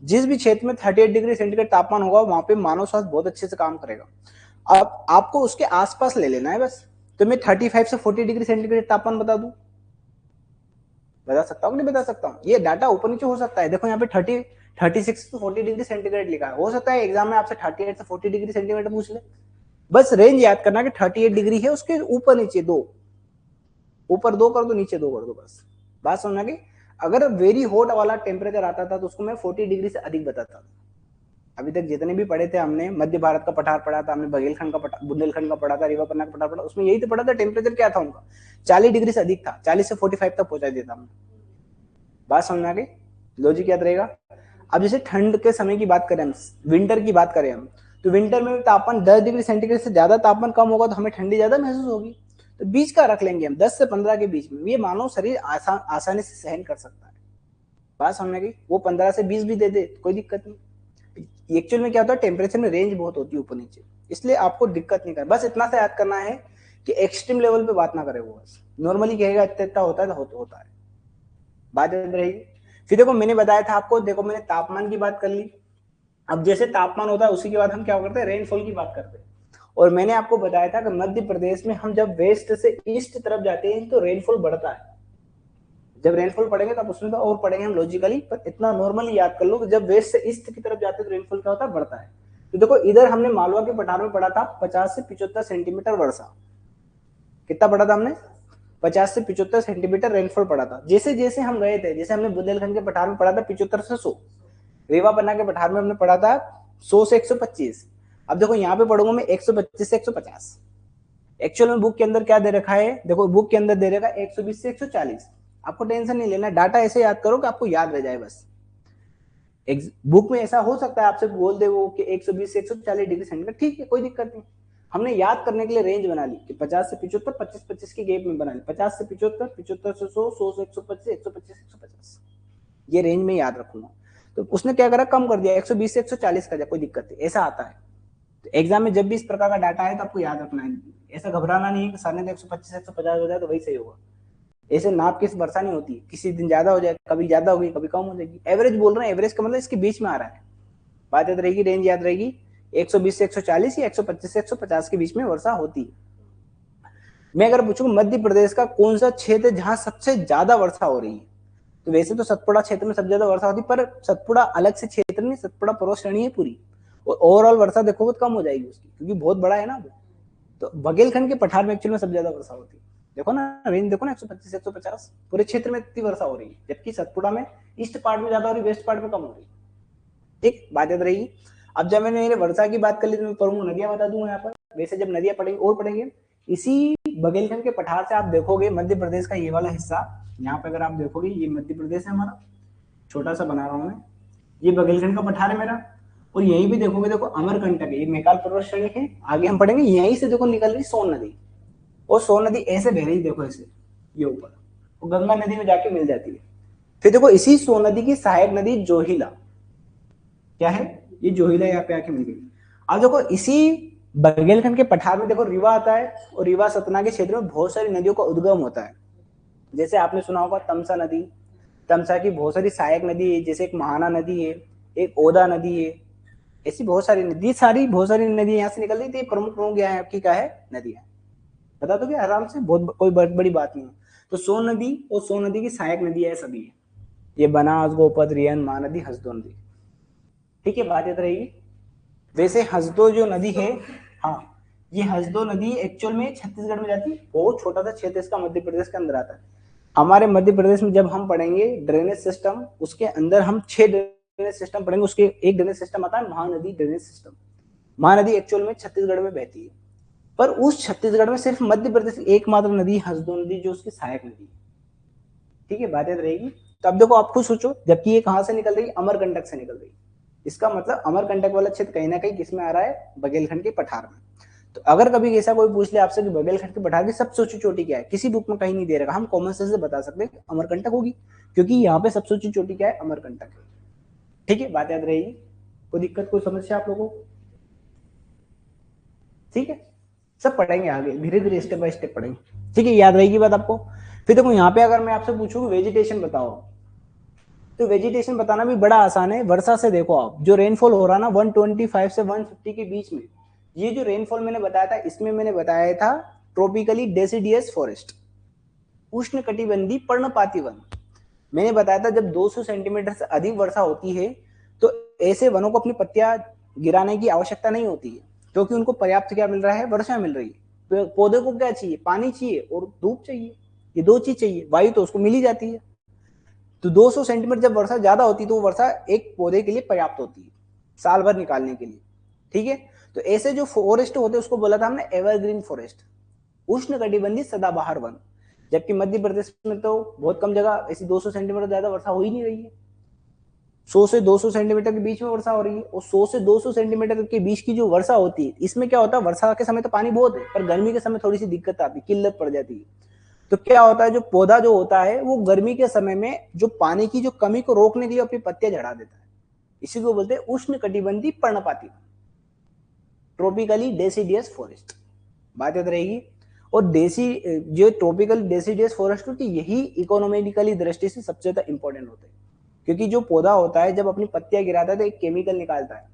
Speaker 2: जिस भी क्षेत्र में 38 डिग्री सेंटीग्रेड तापमान होगा, वहां पे मानव स्वास्थ्य बहुत अच्छे से काम करेगा। अब आपको उसके आसपास ले लेना है बस। तो मैं 35 से 40 डिग्री सेंटीग्रेड तापमान बता दूं, बता सकता हूँ नहीं बता सकता हूँ? ये डाटा ऊपर नीचे हो सकता है। देखो यहाँ पे 36 to 40 डिग्री सेंटीग्रेड लिखा है, हो सकता है एग्जाम में आपसे 38 से 40 डिग्री सेंटीग्रेड पूछ ले। बस रेंज याद करना कि 38 डिग्री है, उसके ऊपर नीचे दो, ऊपर 2 कर दो, नीचे 2 कर दो, बस। बात समझना कि अगर वेरी हॉट वाला टेम्परेचर आता था तो उसको मैं 40 डिग्री से अधिक बताता था। अभी तक जितने भी पढ़े थे हमने, मध्य भारत का पठार पढ़ा था हमने, बघेलखंड का पठार, बुंदेलखंड का पढ़ा था, रीवा पन्ना का पठार पढ़ा, उसमें यही तो पढ़ा था टेम्परेचर क्या था उनका, 40 डिग्री से अधिक था, 40 से 45 तक पहुंचा देता हमने। बात समझ में आ गई? लॉजिक याद रहेगा। अब जैसे ठंड के समय की बात करें हम, विंटर की बात करें हम, तो विंटर में तापमान 10 डिग्री सेंटीग्रेड से ज्यादा तापमान कम होगा तो हमें ठंडी ज्यादा महसूस होगी। तो बीच का रख लेंगे हम, 10 से 15 के बीच में, ये मानव शरीर आसानी से सहन कर सकता है। बात समझ में गई? वो 15 से 20 भी दे दे कोई दिक्कत नहीं। एक्चुअल में क्या होता है, टेम्परेचर में रेंज बहुत होती है ऊपर नीचे, इसलिए आपको दिक्कत नहीं कर, बस इतना सा याद करना है कि एक्सट्रीम लेवल पे बात ना करे वो, बस नॉर्मली कहेगा इतना होता है तो होता है। बात याद रहेगी। फिर देखो मैंने बताया था आपको, देखो मैंने तापमान की बात कर ली। अब जैसे तापमान होता है उसी के बाद हम क्या करते हैं? रेनफॉल की बात करते हैं। और मैंने आपको बताया था कि मध्य प्रदेश में हम जब वेस्ट से ईस्ट तरफ जाते हैं तो रेनफॉल बढ़ता है। जब रेनफॉल पढ़ेंगे तब उसमें तो और पढ़ेंगे हम लॉजिकली, पर इतना नॉर्मली याद कर लो कि जब वेस्ट से ईस्ट की तरफ जाते हैं तो रेनफॉल क्या होता है, बढ़ता है। तो देखो इधर हमने मालवा के पठार में पढ़ा था 50 से 75 सेंटीमीटर वर्षा। कितना पढ़ा था हमने? 50 से 75 सेंटीमीटर रेनफॉल पड़ा था। जैसे जैसे हम गए थे, जैसे हमने बुंदेलखंड के पठार में पढ़ा था 75 से 100, रीवा पन्ना के पठार में हमने पढ़ा था 100 से 125। अब देखो यहाँ पे पढ़ूंगा मैं 125 से 150। एक्चुअल में बुक के अंदर क्या दे रखा है, देखो बुक के अंदर दे रखा है 120 से 140। आपको टेंशन नहीं लेना, डाटा ऐसे याद करो कि आपको याद रह जाए बस। बुक में ऐसा हो सकता है आपसे बोल दे वो कि 120 से 140 डिग्री सेंटीग्रेड, ठीक है कोई दिक्कत नहीं। हमने याद करने के लिए रेंज बना ली कि 50 से 75, 25-25 के गैप में बना ली, 50 से 75, 75 से 100, 100 से 125, 125 से 150, ये रेंज में याद रखूंगा। तो उसने क्या करा, कम कर दिया 120 से 140 का, कोई दिक्कत नहीं, ऐसा आता है। तो एग्जाम में जब भी इस प्रकार का डाटा है तो आपको याद रखना है, ऐसा घबराना नहीं है कि सर ने 125 से 150 हो जाए तो वही सही होगा। ऐसे नाप की वर्षा नहीं होती, किसी दिन ज्यादा हो जाए, कभी ज्यादा होगी कभी कम हो जाएगी। एवरेज बोल रहे हैं, एवरेज का मतलब इसके बीच में आ रहा है। बात याद रहेगी, रेंज याद रहेगी, 120 से 140 या 125 से 150 के बीच में वर्षा होती है। मैं अगर पूछूं मध्य प्रदेश का कौन सा क्षेत्र जहां सबसे ज्यादा वर्षा हो रही है, तो वैसे तो सतपुड़ा क्षेत्र में सबसे ज्यादा वर्षा होती है, पर सतपुड़ा अलग से क्षेत्र नहीं, सतपुड़ा पर्वत श्रेणी है पूरी, और ओवरऑल वर्षा देखोगे तो कम हो जाएगी उसकी, क्योंकि बहुत बड़ा है ना वो। तो बघेलखंड के पठार में एक्चुअली में सबसे ज्यादा वर्षा होती है। देखो ना रेंज, देखो ना 125 से 150, पूरे क्षेत्र में इतनी वर्षा हो रही है, जबकि सतपुड़ा में ईस्ट पार्ट में ज्यादा हो रही है, वेस्ट पार्ट में कम हो रही है। ठीक, बात याद रहेगी। अब जब मैंने वर्षा की बात कर ली तो मैं पढ़ूंगा, नदियां बता दूंगा यहाँ पर। वैसे जब नदियां पढ़ेंगे और पढ़ेंगे, इसी बघेलखंड के पठार से आप देखोगे मध्य प्रदेश का ये वाला हिस्सा, यहाँ पे अगर आप देखोगे ये मध्य प्रदेश है हमारा, छोटा सा बना रहा हूं मैं, ये बघेलखंड का पठार है मेरा, और यहीं भी देखोगे, देखो अमरकंटक है, ये मेकाल पर्वत श्रेणी है। आगे हम पढ़ेंगे, यहीं से देखो निकल रही सोन नदी, और सोन नदी ऐसे बह रही, देखो ऐसे ये ऊपर, वो गंगा नदी में जाके मिल जाती है। फिर देखो इसी सोन नदी की सहायक नदी जोहिला, क्या है ये जोहिला, यहाँ पे आके मिल गई। अब देखो इसी बघेलखंड के पठार में देखो रीवा आता है, और रीवा सतना के क्षेत्र में बहुत सारी नदियों का उद्गम होता है। जैसे आपने सुना होगा तमसा नदी, तमसा की बहुत सारी सहायक नदी है, जैसे एक महाना नदी है, एक ओदा नदी है, ऐसी बहुत सारी नदी, बहुत सारी नदी यहाँ से निकल रही थी। प्रमुख प्रमुख यहाँ आपकी क्या है, नदियां, बता दो आराम से, बहुत कोई बड़ी बात नहीं है। तो सोन नदी और सोन नदी की सहायक नदी है सभी है, ये बनास, गोपद, रियन, महानदी, हसदो नदी। ठीक है, बात याद रहेगी। वैसे हसदो जो नदी है, हाँ ये हसदो नदी एक्चुअल में छत्तीसगढ़ में जाती है, बहुत छोटा सा क्षेत्र इसका मध्य प्रदेश के अंदर आता है। हमारे मध्य प्रदेश में जब हम पढ़ेंगे ड्रेनेज सिस्टम, उसके अंदर हम 6 ड्रेनेज सिस्टम पढ़ेंगे, उसके एक ड्रेनेज सिस्टम आता है Mahanadi drainage system. Mahanadi actual में छत्तीसगढ़ में बहती है, पर उस छत्तीसगढ़ में सिर्फ मध्य प्रदेश की एकमात्र नदी हसदो नदी जो उसकी सहायक नदी है। ठीक है, बात याद रहेगी। तो अब देखो आप खुद सोचो, जबकि ये कहां से निकल रही है, अमरकंटक से निकल रही है, इसका मतलब अमरकंटक वाला क्षेत्र कहीं ना कहीं किसमें आ रहा है, बघेलखंड के पठार में। तो अगर कभी ऐसा कोई पूछ ले आपसे कि बघेलखंड के पठार की सबसे ऊंची चोटी क्या है, किसी बुक में कहीं नहीं दे रखा, हम कॉमन सेंस से बता सकते हैं अमरकंटक होगी, क्योंकि यहाँ पे सबसे ऊंची चोटी क्या है, अमरकंटक है। ठीक है, बात याद रहेगी। कोई दिक्कत, कोई समस्या आप लोगों को? ठीक है, सब पढ़ेंगे आगे, धीरे धीरे स्टेप बाय स्टेप पढ़ेंगे। ठीक है, याद रहेगी बात आपको। फिर देखो यहाँ पे अगर मैं आपसे पूछूं वेजिटेशन बताओ, तो वेजिटेशन बताना भी बड़ा आसान है। वर्षा से देखो आप, जो रेनफॉल हो रहा ना 125 से 150 के बीच में, ये जो रेनफॉल मैंने बताया था, इसमें मैंने बताया था ट्रॉपिकली डेसिडियस फॉरेस्ट, उष्ण कटिबंधीय पर्णपाती वन। मैंने बताया था जब 200 सेंटीमीटर से अधिक वर्षा होती है तो ऐसे वनों को अपनी पत्तियां गिराने की आवश्यकता नहीं होती है, क्योंकि उनको पर्याप्त क्या मिल रहा है, वर्षा मिल रही है। पौधे को क्या चाहिए, पानी चाहिए और धूप चाहिए, ये दो चीज चाहिए, वायु तो उसको मिल ही जाती है। तो 200 सेंटीमीटर जब वर्षा ज्यादा होती है तो वर्षा एक पौधे के लिए पर्याप्त होती है साल भर निकालने के लिए। ठीक है, तो ऐसे जो फॉरेस्ट होते हैं उसको बोला था हमने एवरग्रीन फॉरेस्ट, उष्ण कटिबंधीय सदाबहार वन। जबकि मध्य प्रदेश में तो बहुत कम जगह ऐसी 200 सेंटीमीटर ज्यादा वर्षा हो ही नहीं रही है, 100 से 200 सेंटीमीटर के बीच में वर्षा हो रही है। और 100 से 200 सेंटीमीटर के बीच की जो वर्षा होती है, इसमें क्या होता है, वर्षा के समय तो पानी बहुत है, पर गर्मी के समय थोड़ी सी दिक्कत आती है, किल्लत पड़ जाती है। तो क्या होता है, जो पौधा जो होता है वो गर्मी के समय में जो पानी की जो कमी को रोकने के लिए अपनी पत्तियां झड़ा देता है, इसी को बोलते हैं उष्ण कटिबंधीय पर्णपाती, ट्रॉपिकली डेसिडियस फॉरेस्ट। बात याद रहेगी। और देसी जो ट्रॉपिकल डेसिडियस फॉरेस्ट होती है, यही इकोनॉमिकली दृष्टि से सबसे ज्यादा इंपॉर्टेंट होते हैं, क्योंकि जो पौधा होता है जब अपनी पत्तियां गिराता है तो एक केमिकल निकालता है,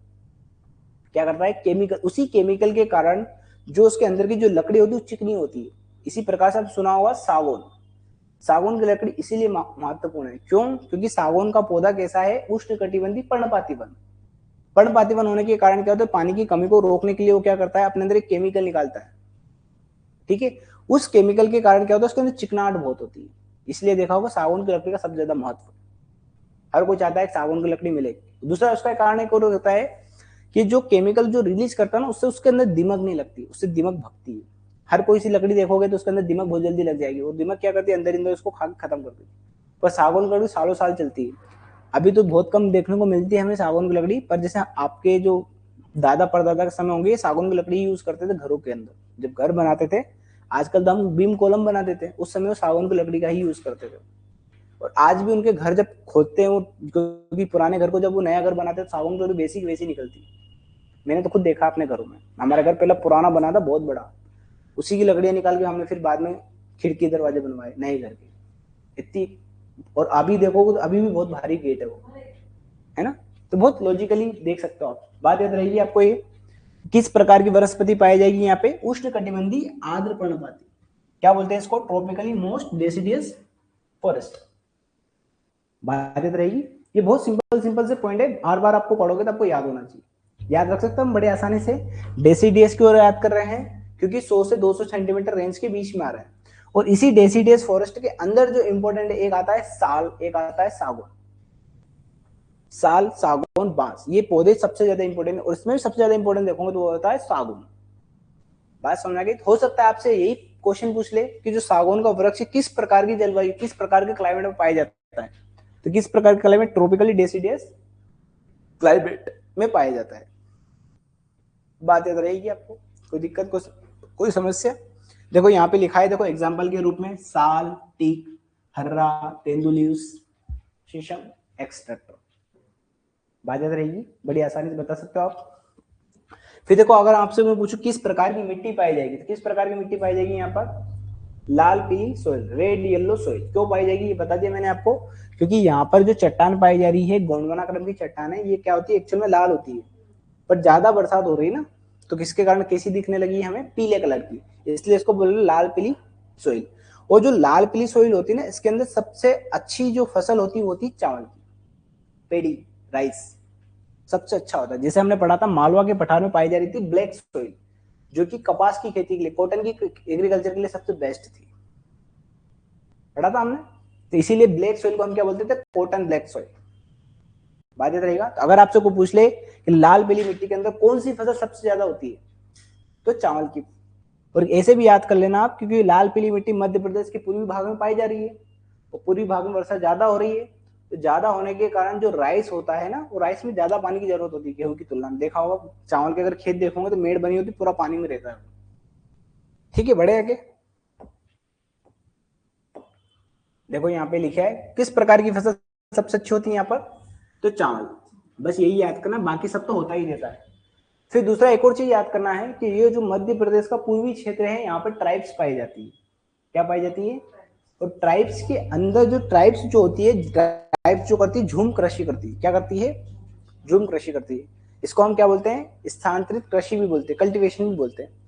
Speaker 2: क्या करता है, केमिकल, उसी केमिकल के कारण जो उसके अंदर की जो लकड़ी होती है वो चिकनी होती है। इसी प्रकार से आप सुना होगा सागौन, सागौन की लकड़ी इसीलिए महत्वपूर्ण है, क्यों? क्योंकि सागौन का पौधा कैसा है? उष्णकटिबंधीय पर्णपाती वन। पर्णपाती वन होने के कारण क्या होता है? पानी की कमी को रोकने के लिए वो क्या करता है? अपने अंदर एक केमिकल निकालता है, ठीक है। उस केमिकल के कारण क्या होता है? उसके अंदर चिकनाहट बहुत होती है, इसलिए देखा होगा सागौन की लकड़ी का सबसे ज्यादा महत्व। हर कोई चाहता है सागौन की लकड़ी मिले। दूसरा उसका कारण एक और होता है कि जो केमिकल जो रिलीज करता है ना, उससे उसके अंदर दीमक नहीं लगती, उससे दीमक भगती है। हर कोई सी लकड़ी देखोगे तो उसके अंदर दीमक बहुत जल्दी लग जाएगी, और दीमक क्या करती है? अंदर अंदर उसको खा के खत्म कर देती है। पर सागौन की लकड़ी सालों साल चलती है। अभी तो बहुत कम देखने को मिलती है हमें सागौन की लकड़ी, पर जैसे आपके जो दादा परदादा के समय होंगे, सागौन की लकड़ी यूज करते थे घरों के अंदर जब घर बनाते थे। आजकल तो हम बीम कॉलम बनाते थे, उस समय वो सागौन की लकड़ी का ही यूज करते थे। और आज भी उनके घर जब खोदते हैं वो, क्योंकि पुराने घर को जब वो नया घर बनाते हैं तो सागौन की लकड़ी बेसिक वैसी निकलती है। मैंने तो खुद देखा अपने घरों में। हमारा घर पहले पुराना बना था बहुत बड़ा, उसी की लकड़ियां निकाल के हमने फिर बाद में खिड़की दरवाजे बनवाए नए घर के, इतनी। और अभी देखोगे तो अभी भी बहुत भारी गेट है वो, है ना। तो बहुत लॉजिकली देख सकते हो आप। बात याद रहेगी आपको ये, किस प्रकार की वनस्पति पाई जाएगी यहाँ पे? उष्ण कटिबंधीय आर्द्र पर्णपाती, क्या बोलते हैं इसको? ट्रॉपिकली मोस्ट डेसिडियस फॉरेस्ट। बात याद रहेगी। ये बहुत सिंपल सिंपल से पॉइंट है, बार बार आपको पढ़ोगे तो आपको याद होना चाहिए। याद रख सकते हो हम बड़े आसानी से। डेसिडियस की ओर याद कर रहे हैं क्योंकि 100 से 200 सेंटीमीटर रेंज के बीच में आ रहा है। और इसी डेसिडियस फॉरेस्ट के अंदर जो इंपॉर्टेंट है, एक आता है साल, एक आता है सागौन। साल, सागौन, बांस, ये पौधे सबसे ज्यादा इंपॉर्टेंट है। और इसमें भी सबसे ज्यादा इंपॉर्टेंट देखोगे तो वो होता है सागौन। बात समझ आ गई? हो सकता है आपसे यही क्वेश्चन पूछ ले कि जो सागौन का वृक्ष किस प्रकार की जलवायु, किस प्रकार के क्लाइमेट में पाया जाता है? तो किस प्रकार का क्लाइमेट? ट्रॉपिकली डेसिडियस क्लाइमेट में पाया जाता है। बात याद रहेगी आपको? कोई दिक्कत, कोई समस्या? देखो यहाँ पे लिखा है, देखो एग्जाम्पल के रूप में साल, टीक, हर्रा, तेंदुलियस, शीशम, एक्सट्रैक्टर। बात याद रहेगी, बड़ी आसानी से बता सकते हो आप। फिर देखो अगर आपसे मैं पूछूं किस प्रकार की मिट्टी पाई जाएगी, तो किस प्रकार की मिट्टी पाई जाएगी यहाँ पर? लाल पीली सोइल, रेड येलो सोइल। क्यों पाई जाएगी ये बता दिया मैंने आपको, क्योंकि यहाँ पर जो चट्टान पाई जा रही है, गोंडवाना क्रम की चट्टान है, ये क्या होती है? एक्चुअल में लाल होती है, पर ज्यादा बरसात हो रही है ना, तो किसके कारण कैसी दिखने लगी हमें? पीले कलर की, इसलिए इसको बोल रहे लाल पीली सोइल। और जो लाल पीली सोइल होती है ना, इसके अंदर सबसे अच्छी जो फसल होती है वो होती है चावल की, पेड़ी, राइस सबसे अच्छा होता है। जैसे हमने पढ़ा था मालवा के पठार में पाई जा रही थी ब्लैक सोइल, जो कि कपास की खेती के लिए, कॉटन की एग्रीकल्चर के लिए सबसे बेस्ट थी, पढ़ा था हमने। तो इसीलिए ब्लैक सोइल को हम क्या बोलते थे? Cotton black soil. बात याद रहेगा। तो अगर आपसे कोई पूछ ले कि लाल पीली मिट्टी के अंदर कौन सी फसल सबसे ज्यादा होती है, तो चावल की। और ऐसे भी याद कर लेना आप, क्योंकि लाल पीली मिट्टी मध्य प्रदेश के पूर्वी भाग में पाई जा रही है, और पूर्वी भाग में वर्षा ज्यादा हो रही है, तो ज्यादा होने के कारण जो राइस होता है ना, वो राइस में ज्यादा पानी की जरूरत होती है गेहूं की तुलना में। देखा होगा चावल के अगर खेत देखोगे तो मेड़ बनी होती, पूरा पानी में रहता है। ठीक है, बड़े आगे देखो यहाँ पे लिखा है किस प्रकार की फसल सबसे अच्छी होती है यहाँ पर? तो चावल। बस यही याद करना, बाकी सब तो होता ही रहता है। फिर दूसरा एक और चीज याद करना है कि ये जो मध्य प्रदेश का पूर्वी क्षेत्र है, यहाँ पर ट्राइब्स पाई जाती है। क्या पाई जाती है? और ट्राइब्स के अंदर जो ट्राइब्स जो होती है, ट्राइब्स जो करती है झूम कृषि करती है। क्या करती है? झूम कृषि करती है। इसको हम क्या बोलते हैं? स्थानांतरित कृषि भी बोलते हैं, कल्टीवेशन भी बोलते हैं।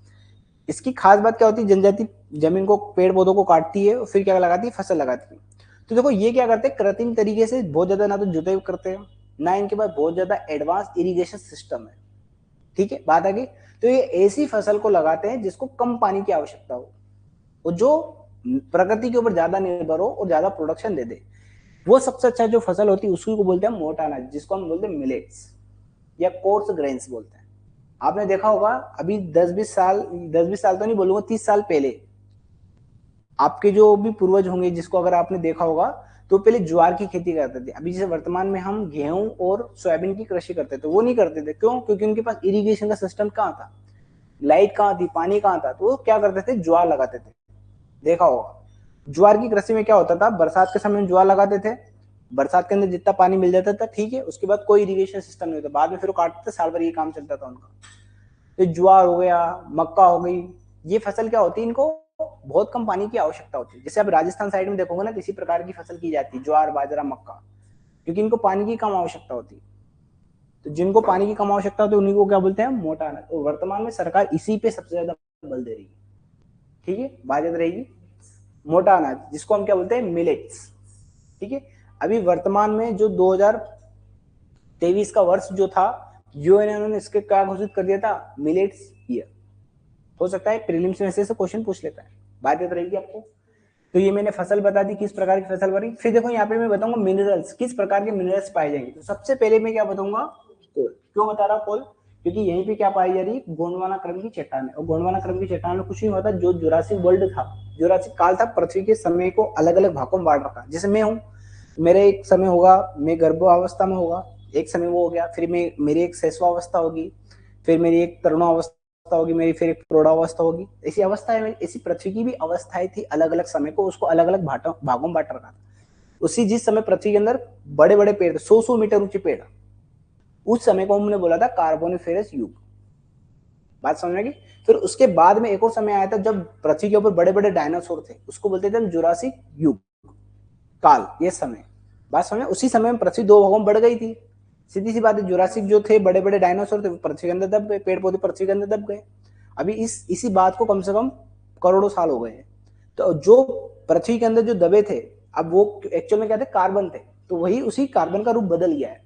Speaker 2: इसकी खास बात क्या होती है? जनजाति जमीन को, पेड़ पौधों को काटती है और फिर क्या लगाती है? फसल लगाती है। तो देखो ये क्या करते हैं, कृत्रिम तरीके से बहुत ज्यादा ना तो जुताई करते हैं, ना इनके पास बहुत ज्यादा एडवांस इरिगेशन सिस्टम है। ठीक है, बात आ गई। तो ये ऐसी फसल को लगाते हैं जिसको कम पानी की आवश्यकता हो, और जो प्रकृति के ऊपर ज्यादा निर्भर हो और ज्यादा प्रोडक्शन दे दे। वो सबसे अच्छा जो फसल होती है उसी को बोलते हैं मोटा अनाज, जिसको हम बोलते हैं मिलेट्स या कोर्स ग्रेन्स बोलते हैं। आपने देखा होगा अभी 10-20 साल तो नहीं बोलूंगा, 30 साल पहले आपके जो भी पूर्वज होंगे, जिसको अगर आपने देखा होगा, तो पहले ज्वार की खेती करते थे। अभी जैसे वर्तमान में हम गेहूं और सोयाबीन की कृषि करते थे, वो नहीं करते थे। क्यों? क्योंकि उनके पास इरिगेशन का सिस्टम कहाँ था, लाइट कहाँ थी, पानी कहाँ था, तो वो क्या करते थे? ज्वार लगाते थे। देखा होगा ज्वार की कृषि में क्या होता था, बरसात के समय ज्वार लगाते थे, बरसात के अंदर जितना पानी मिल जाता था ठीक है, उसके बाद कोई इरिगेशन सिस्टम नहीं होता, बाद में फिर वो काटते थे, साल भर ये काम चलता था उनका। तो ज्वार हो गया, मक्का हो गई, ये फसल क्या होती है, इनको बहुत कम पानी की आवश्यकता होती है। जैसे आप राजस्थान साइड में देखोगे ना, किसी प्रकार की फसल की जाती है, ज्वार, बाजरा, मक्का, क्योंकि इनको पानी की कम आवश्यकता होती है। तो जिनको पानी की कम आवश्यकता होती है उन्हीं को क्या बोलते हैं? मोटा अनाज। और वर्तमान में सरकार इसी पे सबसे ज्यादा बल दे रही है। ठीक है, बात याद रहेगी। मोटा अनाज, जिसको हम क्या बोलते हैं, मिलेट्स। ठीक है, अभी वर्तमान में जो 2023 का वर्ष जो था, यूएनओ ने इसके क्या घोषित कर दिया था, मिलेट्स ईयर। हो सकता है प्रीलिम्स में से क्वेश्चन पूछ लेता है, बात याद रहेगी आपको। तो ये मैंने फसल बता दी, किस प्रकार की फसल बनी। फिर देखो यहाँ पे मैं बताऊंगा मिनरल्स, किस प्रकार के मिनरल्स पाए जाएंगे। तो सबसे पहले मैं क्या बताऊंगा, कोल। क्यों बता रहा कोल, क्योंकि यहीं पे क्या पाई जा रही है, गोंडवाना क्रम की चट्टान है। और गोंडवाना क्रम की चट्टान में कुछ नहीं होता, जो जुरासिक वर्ल्ड था, जुरासिक काल था, पृथ्वी के समय को अलग अलग भागों में बांट रखा। जैसे मैं हूँ, मेरा एक समय होगा मैं गर्भावस्था में होगा, एक समय वो हो गया, फिर मैं मेरी एक शैशवावस्था होगी, फिर मेरी एक तरुणावस्था होगी, मेरी फिर एक प्रौढ़ावस्था होगी। ऐसी अवस्था है, ऐसी पृथ्वी की भी अवस्थाएं थी, अलग अलग समय को उसको अलग अलग भागों में बांट रखा था। उसी जिस समय पृथ्वी के अंदर बड़े बड़े पेड़, 100 मीटर ऊंचे पेड़, उस समय को हमने बोला था कार्बोनिफेरस युग। बात समझ में? फिर उसके बाद में एक और समय आया था जब पृथ्वी के ऊपर बड़े बड़े डायनासोर थे, उसको बोलते थे हम जुरासिक युग काल, ये समय। बात समझ में? उसी समय में पृथ्वी दो भागों में बढ़ गई थी। सीधी सी बात है, जुरासिक जो थे बड़े बड़े डायनासोर थे, पृथ्वी के अंदर दब गए, पेड़ पौधे पृथ्वी के अंदर दब गए। अभी इसी बात को कम से कम करोड़ों साल हो गए हैं। तो जो पृथ्वी के अंदर जो दबे थे, अब वो एक्चुअल में क्या थे, कार्बन थे। तो वही उसी कार्बन का रूप बदल गया है,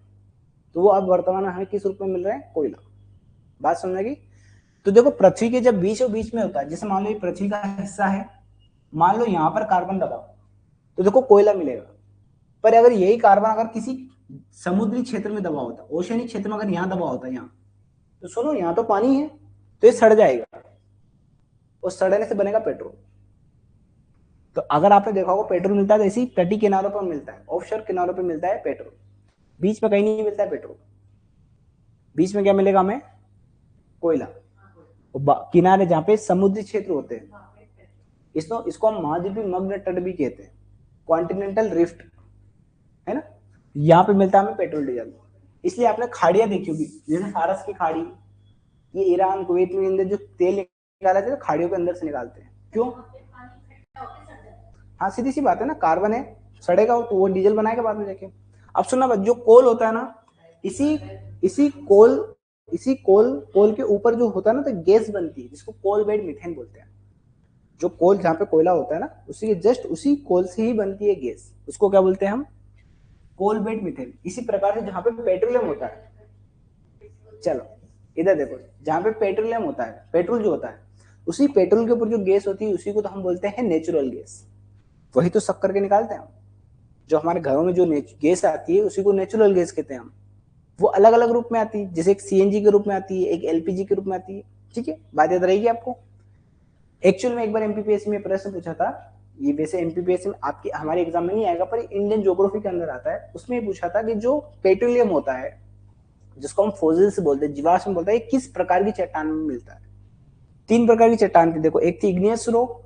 Speaker 2: तो वो अब वर्तमान में हमें किस रूप में मिल रहा है, कोयला। बात समझ गई? तो देखो पृथ्वी के जब बीचों बीच में होता है, जैसे मान लो ये पृथ्वी का हिस्सा है, मान लो यहाँ पर कार्बन दबा, तो देखो कोयला मिलेगा। पर अगर यही कार्बन अगर किसी समुद्री क्षेत्र में दबा होता, ओशियनिक क्षेत्र में अगर यहाँ दबा होता, यहाँ, तो सुनो यहाँ तो पानी है, तो ये सड़ जाएगा, और सड़ने से बनेगा पेट्रोल। तो अगर आपने देखा होगा पेट्रोल मिलता है तो इसी तटी किनारों पर मिलता है, ऑफशोर किनारों पर मिलता है पेट्रोल, बीच में कहीं नहीं मिलता है पेट्रोल। बीच में क्या मिलेगा हमें, कोयला। किनारे जहाँ पे समुद्री क्षेत्र होते हैं, इसको हम महाद्वीपीय मग्न तट भी कहते हैं, कॉन्टिनेंटल रिफ्ट, है ना। यहाँ पे मिलता है हमें पेट्रोल डीजल। इसलिए आपने खाड़ियां देखी होगी, जैसे फारस की खाड़ी, ये ईरान कुवैत में अंदर जो तेल निकाला जाता है खाड़ियों के अंदर से निकालते हैं, क्यों? हाँ सीधी सी बात है ना, कार्बन है, सड़ेगा तो वो डीजल बनाएगा बाद में जाके। अब सुनना बात, जो कोल होता है ना, इसी इसी कोल इसी कोल के ऊपर जो होता है ना, तो गैस बनती है जिसको कोल बेड मीथेन बोलते हैं। जो कोल जहाँ पे कोयला होता है ना, उसी जस्ट उसी कोल से ही बनती है गैस, उसको क्या बोलते हैं हम, कोल बेड मीथेन। इसी प्रकार से जहाँ पे पेट्रोलियम होता है, चलो इधर देखो, जहाँ पे पेट्रोलियम होता है, पेट्रोल जो होता है, उसी पेट्रोल के ऊपर जो गैस होती है उसी को तो हम बोलते हैं नेचुरल गैस। वही तो शक्कर के निकालते हैं हम। जो हमारे घरों में जो गैस आती है उसी को नेचुरल गैस कहते हैं हम। वो अलग अलग रूप में आती है, जैसे एक सीएनजी के रूप में आती है, एक एलपीजी के रूप में आती है। ठीक है, बात याद रहेगी आपको। एक्चुअल में एक बार एमपीपीएससी में प्रश्न पूछा था, ये वैसे एमपीपीएससी में आपके हमारे एग्जाम में नहीं आएगा, पर इंडियन ज्योग्राफी के अंदर आता है। उसमें पूछा था कि जो पेट्रोलियम होता है, जिसको हम फोसिल से बोलते हैं, जीवाश्म बोलते हैं, किस प्रकार की चट्टान में मिलता है। 3 प्रकार की चट्टान थी, देखो, एक थी इग्नियस रॉक,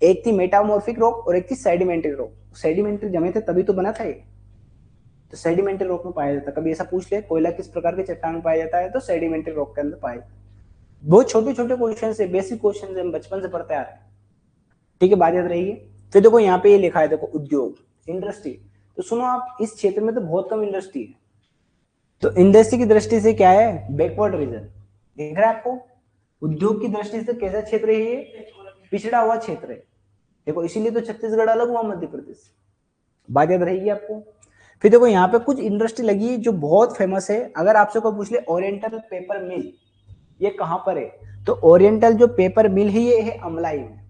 Speaker 2: एक थी मेटामॉर्फिक रॉक, और एक थी सेडिमेंट्री रॉक। सेडिमेंट्री जमे थे तभी तो बना था ये, तो सेडिमेंट्री रॉक में पाया जाता है। कभी ऐसा पूछ ले, कोयला किस प्रकार के चट्टान में पाया जाता है, तो सेडिमेंट्री रॉक के अंदर पाया जाता है। बहुत छोटे छोटे क्वेश्चन है, बेसिक क्वेश्चन हम बचपन से पढ़ते आ रहे हैं। ठीक है, बात याद रहेगी। फिर देखो यहाँ पे ये लिखा है, देखो उद्योग, इंडस्ट्री। तो सुनो आप, इस क्षेत्र में तो बहुत कम इंडस्ट्री है, तो इंडस्ट्री की दृष्टि से क्या है, बैकवर्ड रीजन। दिख रहा है आपको? उद्योग की दृष्टि से कैसा क्षेत्र है ये, पिछड़ा हुआ क्षेत्र है। देखो इसीलिए तो छत्तीसगढ़ अलग हुआ मध्य प्रदेश। बात याद रहेगी आपको। फिर देखो यहाँ पे कुछ इंडस्ट्री लगी है जो बहुत फेमस है। अगर आपसे कोई पूछ ले ओरिएंटल पेपर मिल ये कहाँ पर है, तो ओरिएंटल जो पेपर मिल है ये है अमलाई में।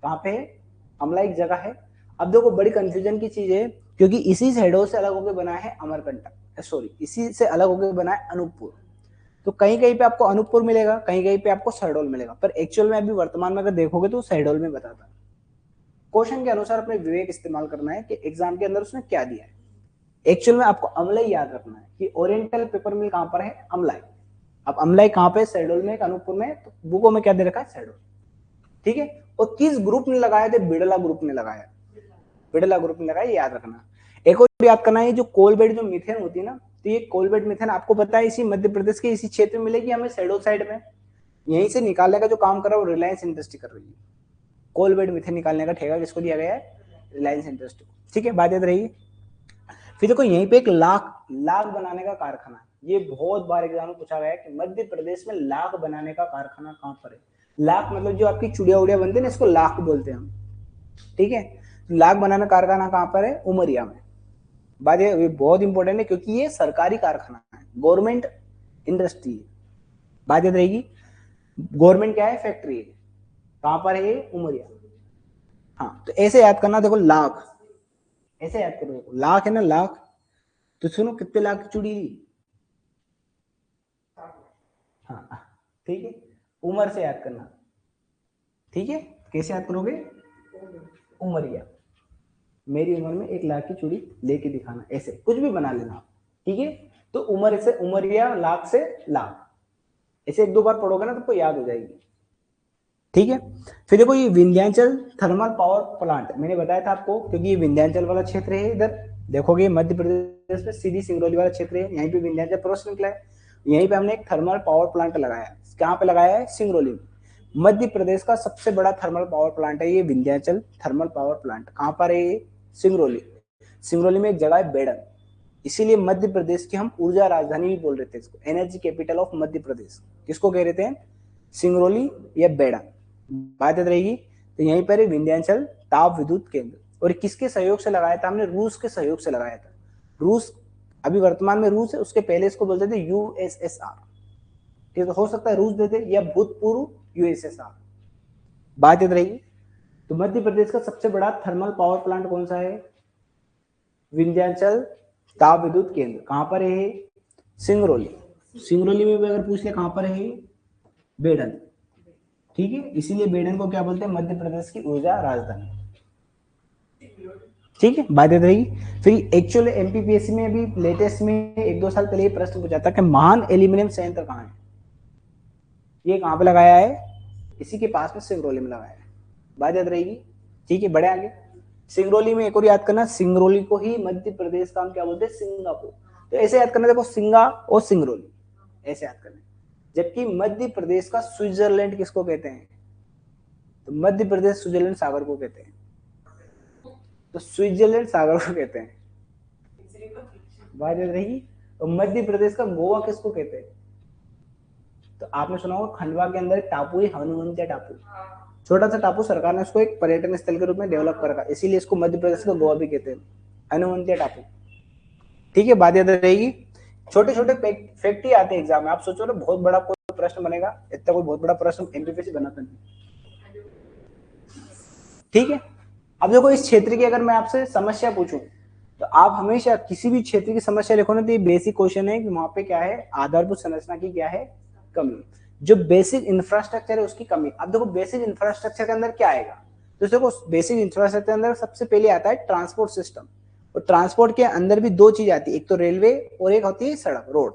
Speaker 2: कहाँ पे है, अमलाई एक जगह है। अब देखो बड़ी कंफ्यूजन की चीज है, क्योंकि इसी शहडोल से अलग होकर बना है अमरकंटक, सॉरी इसी से अलग होकर बना है अनूपपुर। तो कहीं कहीं पे आपको अनूपपुर मिलेगा, कहीं कहीं पे आपको शहडोल मिलेगा, पर एक्चुअल में अभी वर्तमान में अगर देखोगे तो शहडोल में बताता है। क्वेश्चन के अनुसार अपने विवेक इस्तेमाल करना है कि एग्जाम के अंदर उसने क्या दिया है। एक्चुअल में आपको अमलाई याद रखना है कि ओरिएंटल पेपर मिल कहां पर है, अमलाई। अब अमलाई कहां पे, शहडोल में, अनूपपुर में, तो बुकों में क्या दे रखा है, शहडोल। ठीक है, और किस ग्रुप ने लगाया थे, बिड़ला ग्रुप ने लगाया, बिड़ला ग्रुप ने लगाया, याद रखना। एक और याद करना है, जो कोलबेड जो मीथेन होती है ना, तो ये कोलबेड मीथेन आपको पता है इसी मध्य प्रदेश के इसी क्षेत्र में मिलेगी हमें, शहडोल साइड में। यहीं से निकालने का जो काम कर रहा है वो रिलायंस इंडस्ट्री कर रही है। कोलबेड मीथेन निकालने का ठेका किसको दिया गया है, रिलायंस इंडस्ट्री। ठीक है, बात याद रहेगी। फिर देखो यहीं पे एक लाख लाख बनाने का कारखाना, ये बहुत बार एग्जाम में पूछा गया है कि मध्य प्रदेश में लाख बनाने का कारखाना कहां पर है। लाख मतलब जो आपकी चुड़िया उड़िया बनते हैं ना, इसको लाख बोलते हैं हम। ठीक है। लाख बनाना कारखाना कहाँ पर है? उमरिया में। बात ये बहुत इंपॉर्टेंट है क्योंकि ये सरकारी कारखाना है, गवर्नमेंट इंडस्ट्री है। बात याद रहेगी, गवर्नमेंट क्या है? फैक्ट्री है। कहां पर है? उमरिया। हाँ, तो ऐसे याद करना, देखो लाख, ऐसे याद करो, देखो लाख है ना, लाख। तो सुनो कितने लाख की चूड़ी ली? हाँ, ठीक है। उम्र से याद करना, ठीक है। कैसे याद करोगे? उमरिया, मेरी उम्र में 1 लाख की चूड़ी लेके दिखाना, ऐसे कुछ भी बना लेना, ठीक है। तो उम्र से उमरिया, लाख से लाख, ऐसे एक दो बार पढ़ोगे ना तो आपको याद हो जाएगी, ठीक है। फिर देखो ये विंध्याचल थर्मल पावर प्लांट मैंने बताया था आपको, क्योंकि ये विंध्याचल वाला क्षेत्र है। इधर देखोगे मध्य प्रदेश में सीधी सिंगरौली वाला क्षेत्र है, यहीं पे विंध्याचल पर्वत निकला है। यहीं पे हमने एक थर्मल पावर प्लांट लगाया। कहाँ पे लगाया है? सिंगरौली में। मध्य प्रदेश का सबसे बड़ा थर्मल पावर प्लांट है ये विंध्याचल थर्मल पावर प्लांट। कहाँ पर है ये? सिंगरौली। सिंगरौली में एक जगह है बेड़न, इसीलिए मध्य प्रदेश की हम ऊर्जा राजधानी भी बोल रहे थे इसको, energy capital of Madhya Pradesh किसको कह रहे थे? सिंगरौली या बेड़न। बात याद रहेगी। तो यहीं पर विंध्याचल ताप विद्युत केंद्र, और किसके सहयोग से लगाया था हमने? रूस के सहयोग से लगाया था। रूस अभी वर्तमान में रूस है, उसके पहले इसको बोलते थे यूएसएसआर, ठीक है। हो सकता है रूस देते या भूतपूर्व यूएसएसआर। बात याद रहेगी। तो मध्य प्रदेश का सबसे बड़ा थर्मल पावर प्लांट कौन सा है? विंध्याचल ताप विद्युत केंद्र। कहां पर है? सिंगरौली। सिंगरौली में भी अगर पूछ ले कहां पर है? बेड़न, ठीक है। इसीलिए बेड़न को क्या बोलते हैं? मध्य प्रदेश की ऊर्जा राजधानी, ठीक है। बात याद रहेगी। फिर एक्चुअल एमपीपीएससी में अभी लेटेस्ट में 1-2 साल पहले प्रश्न पूछा था कि महान एल्यूमिनियम संयंत्र कहाँ है? ये कहां पे लगाया है? इसी के पास में सिंगरौली में लगाया है। बात याद रहेगी, ठीक है। बड़े आगे सिंगरौली में एक और याद करना, सिंगरौली को ही मध्य प्रदेश का हम क्या बोलते हैं? सिंगापुर। तो ऐसे याद करना, देखो सिंगा और सिंगरौली, ऐसे याद करना। जबकि मध्य प्रदेश का स्विट्जरलैंड किसको कहते हैं? तो मध्य प्रदेश स्विट्जरलैंड सागर को कहते हैं। तो स्विट्जरलैंड सागर को कहते हैं। बात याद रहेगी। और मध्य प्रदेश का गोवा किसको कहते हैं? तो आपने सुना होगा खंडवा के अंदर एक टापू है, हनुमंतिया टापू। छोटा सा टापू, सरकार ने उसको एक पर्यटन स्थल के रूप में डेवलप कर रखा, इसीलिए इसको मध्य प्रदेश का गोवा भी कहते हैं, हनुमंतिया टापू, ठीक है। बात याद रहेगी। छोटे छोटे फैक्ट ही आते हैं एग्जाम में, आप सोचो ना बहुत बड़ा कोई प्रश्न बनेगा, इतना कोई बहुत बड़ा प्रश्न एमपीपीएससी बनाता नहीं, ठीक है। अब देखो इस क्षेत्र की अगर मैं आपसे समस्या पूछूं, तो आप हमेशा किसी भी क्षेत्र की समस्या लिखो ना, तो ये बेसिक क्वेश्चन है कि वहां पे क्या है? आधारभूत संरचना की क्या है? कमी। जो बेसिक इंफ्रास्ट्रक्चर है उसकी कमी। अब देखो बेसिक इंफ्रास्ट्रक्चर के अंदर क्या आएगा? तो देखो बेसिक इंफ्रास्ट्रक्चर के अंदर सबसे पहले आता है ट्रांसपोर्ट सिस्टम, और ट्रांसपोर्ट के अंदर भी दो चीज आती है, एक तो रेलवे और एक होती है सड़क, रोड।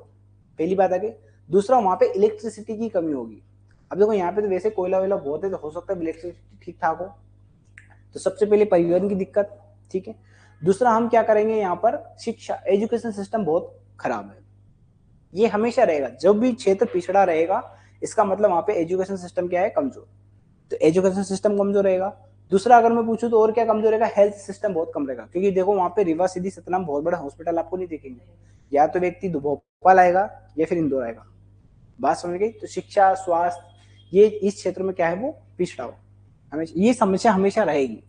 Speaker 2: पहली बात आ गई। दूसरा वहां पे इलेक्ट्रिसिटी की कमी होगी। अब देखो यहाँ पे तो वैसे कोयला वोयला बहुत है, तो हो सकता है इलेक्ट्रिसिटी ठीक ठाक हो। तो सबसे पहले परिवहन की दिक्कत, ठीक है। दूसरा हम क्या करेंगे यहाँ पर? शिक्षा, एजुकेशन सिस्टम बहुत खराब है। ये हमेशा रहेगा, जब भी क्षेत्र पिछड़ा रहेगा इसका मतलब वहां पे एजुकेशन सिस्टम क्या है? कमजोर। तो एजुकेशन सिस्टम कमजोर रहेगा। दूसरा अगर मैं पूछूं तो और क्या कमजोर रहेगा? हेल्थ सिस्टम बहुत कम रहेगा, क्योंकि देखो वहां पे रीवा सीधी सतना बहुत बड़ा हॉस्पिटल आपको नहीं दिखेंगे, या तो व्यक्ति भोपाल आएगा या फिर इंदौर आएगा। बात समझ गई। तो शिक्षा, स्वास्थ्य, ये इस क्षेत्र में क्या है? वो पिछड़ा हुआ, हमेशा ये समस्या हमेशा रहेगी।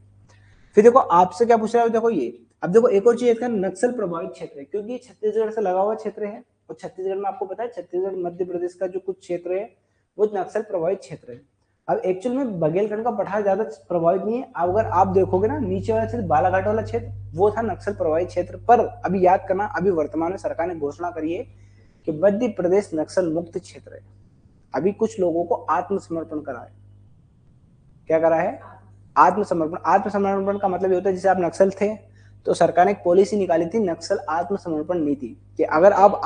Speaker 2: फिर देखो आपसे क्या पूछ रहा है, देखो ये। अब देखो एक और चीज है, नक्सल प्रभावित क्षेत्र है, क्योंकि छत्तीसगढ़ से लगा हुआ क्षेत्र है, और छत्तीसगढ़ में आपको पता है छत्तीसगढ़ मध्य प्रदेश का जो कुछ क्षेत्र है वो नक्सल प्रभावित क्षेत्र है। अब एक्चुअल में बघेलखंड का पठार ज्यादा प्रभावित नहीं है, अगर आप देखोगे ना नीचे वाला क्षेत्र, बालाघाट वाला क्षेत्र, वो था नक्सल प्रभावित क्षेत्र। पर अभी याद करना, अभी वर्तमान में सरकार ने घोषणा करी है कि मध्य प्रदेश नक्सल मुक्त क्षेत्र है। अभी कुछ लोगों को आत्मसमर्पण करा है। क्या करा है? आत्मसमर्पण। आत्मसमर्पण का मतलब ये होता है जैसे आप नक्सल थे तो सरकार ने एक पॉलिसी निकाली थी, नक्सल आत्मसमर्पण नीति, कि अगर आप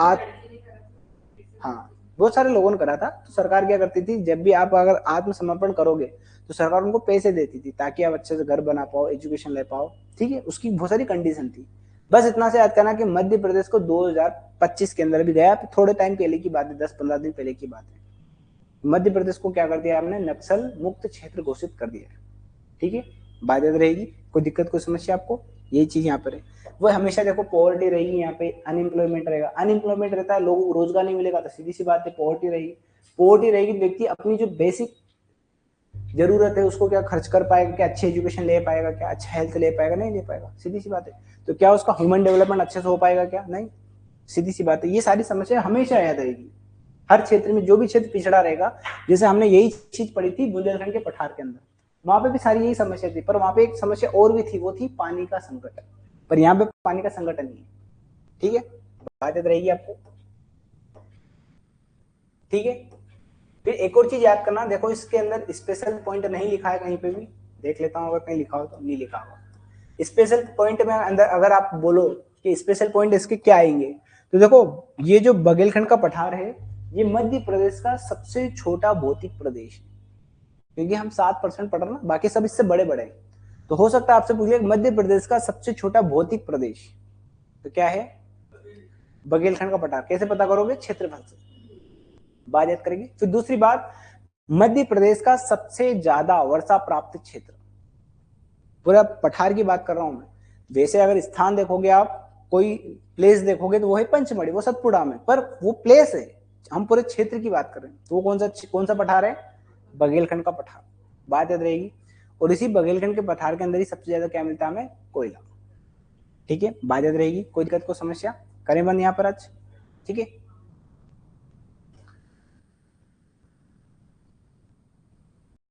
Speaker 2: हाँ, बहुत सारे लोगों ने करा था। तो सरकार क्या करती थी, जब भी आप अगर आत्मसमर्पण करोगे तो सरकार उनको पैसे देती थी ताकि आप अच्छे से घर बना पाओ, एजुकेशन ले पाओ, ठीक है। उसकी बहुत सारी कंडीशन थी। बस इतना से याद करना कि मध्य प्रदेश को 2025 के अंदर भी गया, थोड़े टाइम पहले की बात है, 10-15 दिन पहले की बात है, मध्य प्रदेश को क्या कर दिया हमने? नक्सल मुक्त क्षेत्र घोषित कर दिया है, ठीक है। बात याद रहेगी। कोई दिक्कत, कोई समस्या आपको? यही चीज यहाँ पर है। वो हमेशा देखो पॉवर्टी रहेगी, यहाँ पे अनएम्प्लॉयमेंट रहेगा, अनएम्प्लॉयमेंट रहता है, लोगों को रोजगार नहीं मिलेगा, तो सीधी सी बात है पॉवर्टी रहेगी। पॉवर्टी रहेगी, व्यक्ति अपनी जो बेसिक जरूरत है उसको क्या खर्च कर पाएगा, क्या अच्छी एजुकेशन ले पाएगा, क्या अच्छा हेल्थ ले पाएगा, नहीं ले पाएगा, सीधी सी बात है। तो क्या उसका ह्यूमन डेवलपमेंट अच्छे से हो पाएगा, क्या नहीं, सीधी सी बात है। ये सारी समस्या हमेशा याद रहेगी हर क्षेत्र में, जो भी क्षेत्र पिछड़ा रहेगा। जैसे हमने यही चीज पढ़ी थी बुंदेलखंड के पठार के अंदर, वहां पे भी सारी यही समस्या थी, पर वहां पे एक समस्या और भी थी, वो थी पानी का संकट। पर यहाँ पे पानी का संकट नहीं है, ठीक है, बात याद रहेगी आपको, ठीक है। फिर एक और चीज याद करना, देखो इसके अंदर स्पेशल पॉइंट नहीं लिखा है कहीं पे भी, देख लेता हूँ अगर कहीं लिखा हो तो, नहीं लिखा होगा। स्पेशल पॉइंट में अंदर अगर आप बोलो कि स्पेशल पॉइंट इसके क्या आएंगे, तो देखो ये जो बघेलखंड का पठार है, ये मध्य प्रदेश का सबसे छोटा भौतिक प्रदेश है, क्योंकि हम 7% पढ़ रहे ना, बाकी सब इससे बड़े बड़े हैं। तो हो सकता है आपसे पूछे मध्य प्रदेश का सबसे छोटा भौतिक प्रदेश, तो क्या है, बघेलखंड का पठार। कैसे पता करोगे, क्षेत्रफल से, बात याद करेंगे। फिर दूसरी बात, मध्य प्रदेश का सबसे ज्यादा वर्षा प्राप्त क्षेत्र, पूरा पठार की बात कर रहा हूं मैं। वैसे अगर स्थान देखोगे आप, कोई प्लेस देखोगे तो वो है पंचमढ़ी, वो सतपुड़ा में, पर वो प्लेस है, हम पूरे क्षेत्र की बात कर रहे हैं। तो वो कौन सा पठार है, बघेलखंड का पठार, बात याद रहेगी। और इसी बघेलखंड के पठार के अंदर ही सबसे ज्यादा क्या मिलता है हमें, कोयला, ठीक है, बात याद रहेगी। कोई दिक्कत को समस्या, करें बंद यहाँ पर आज, ठीक है।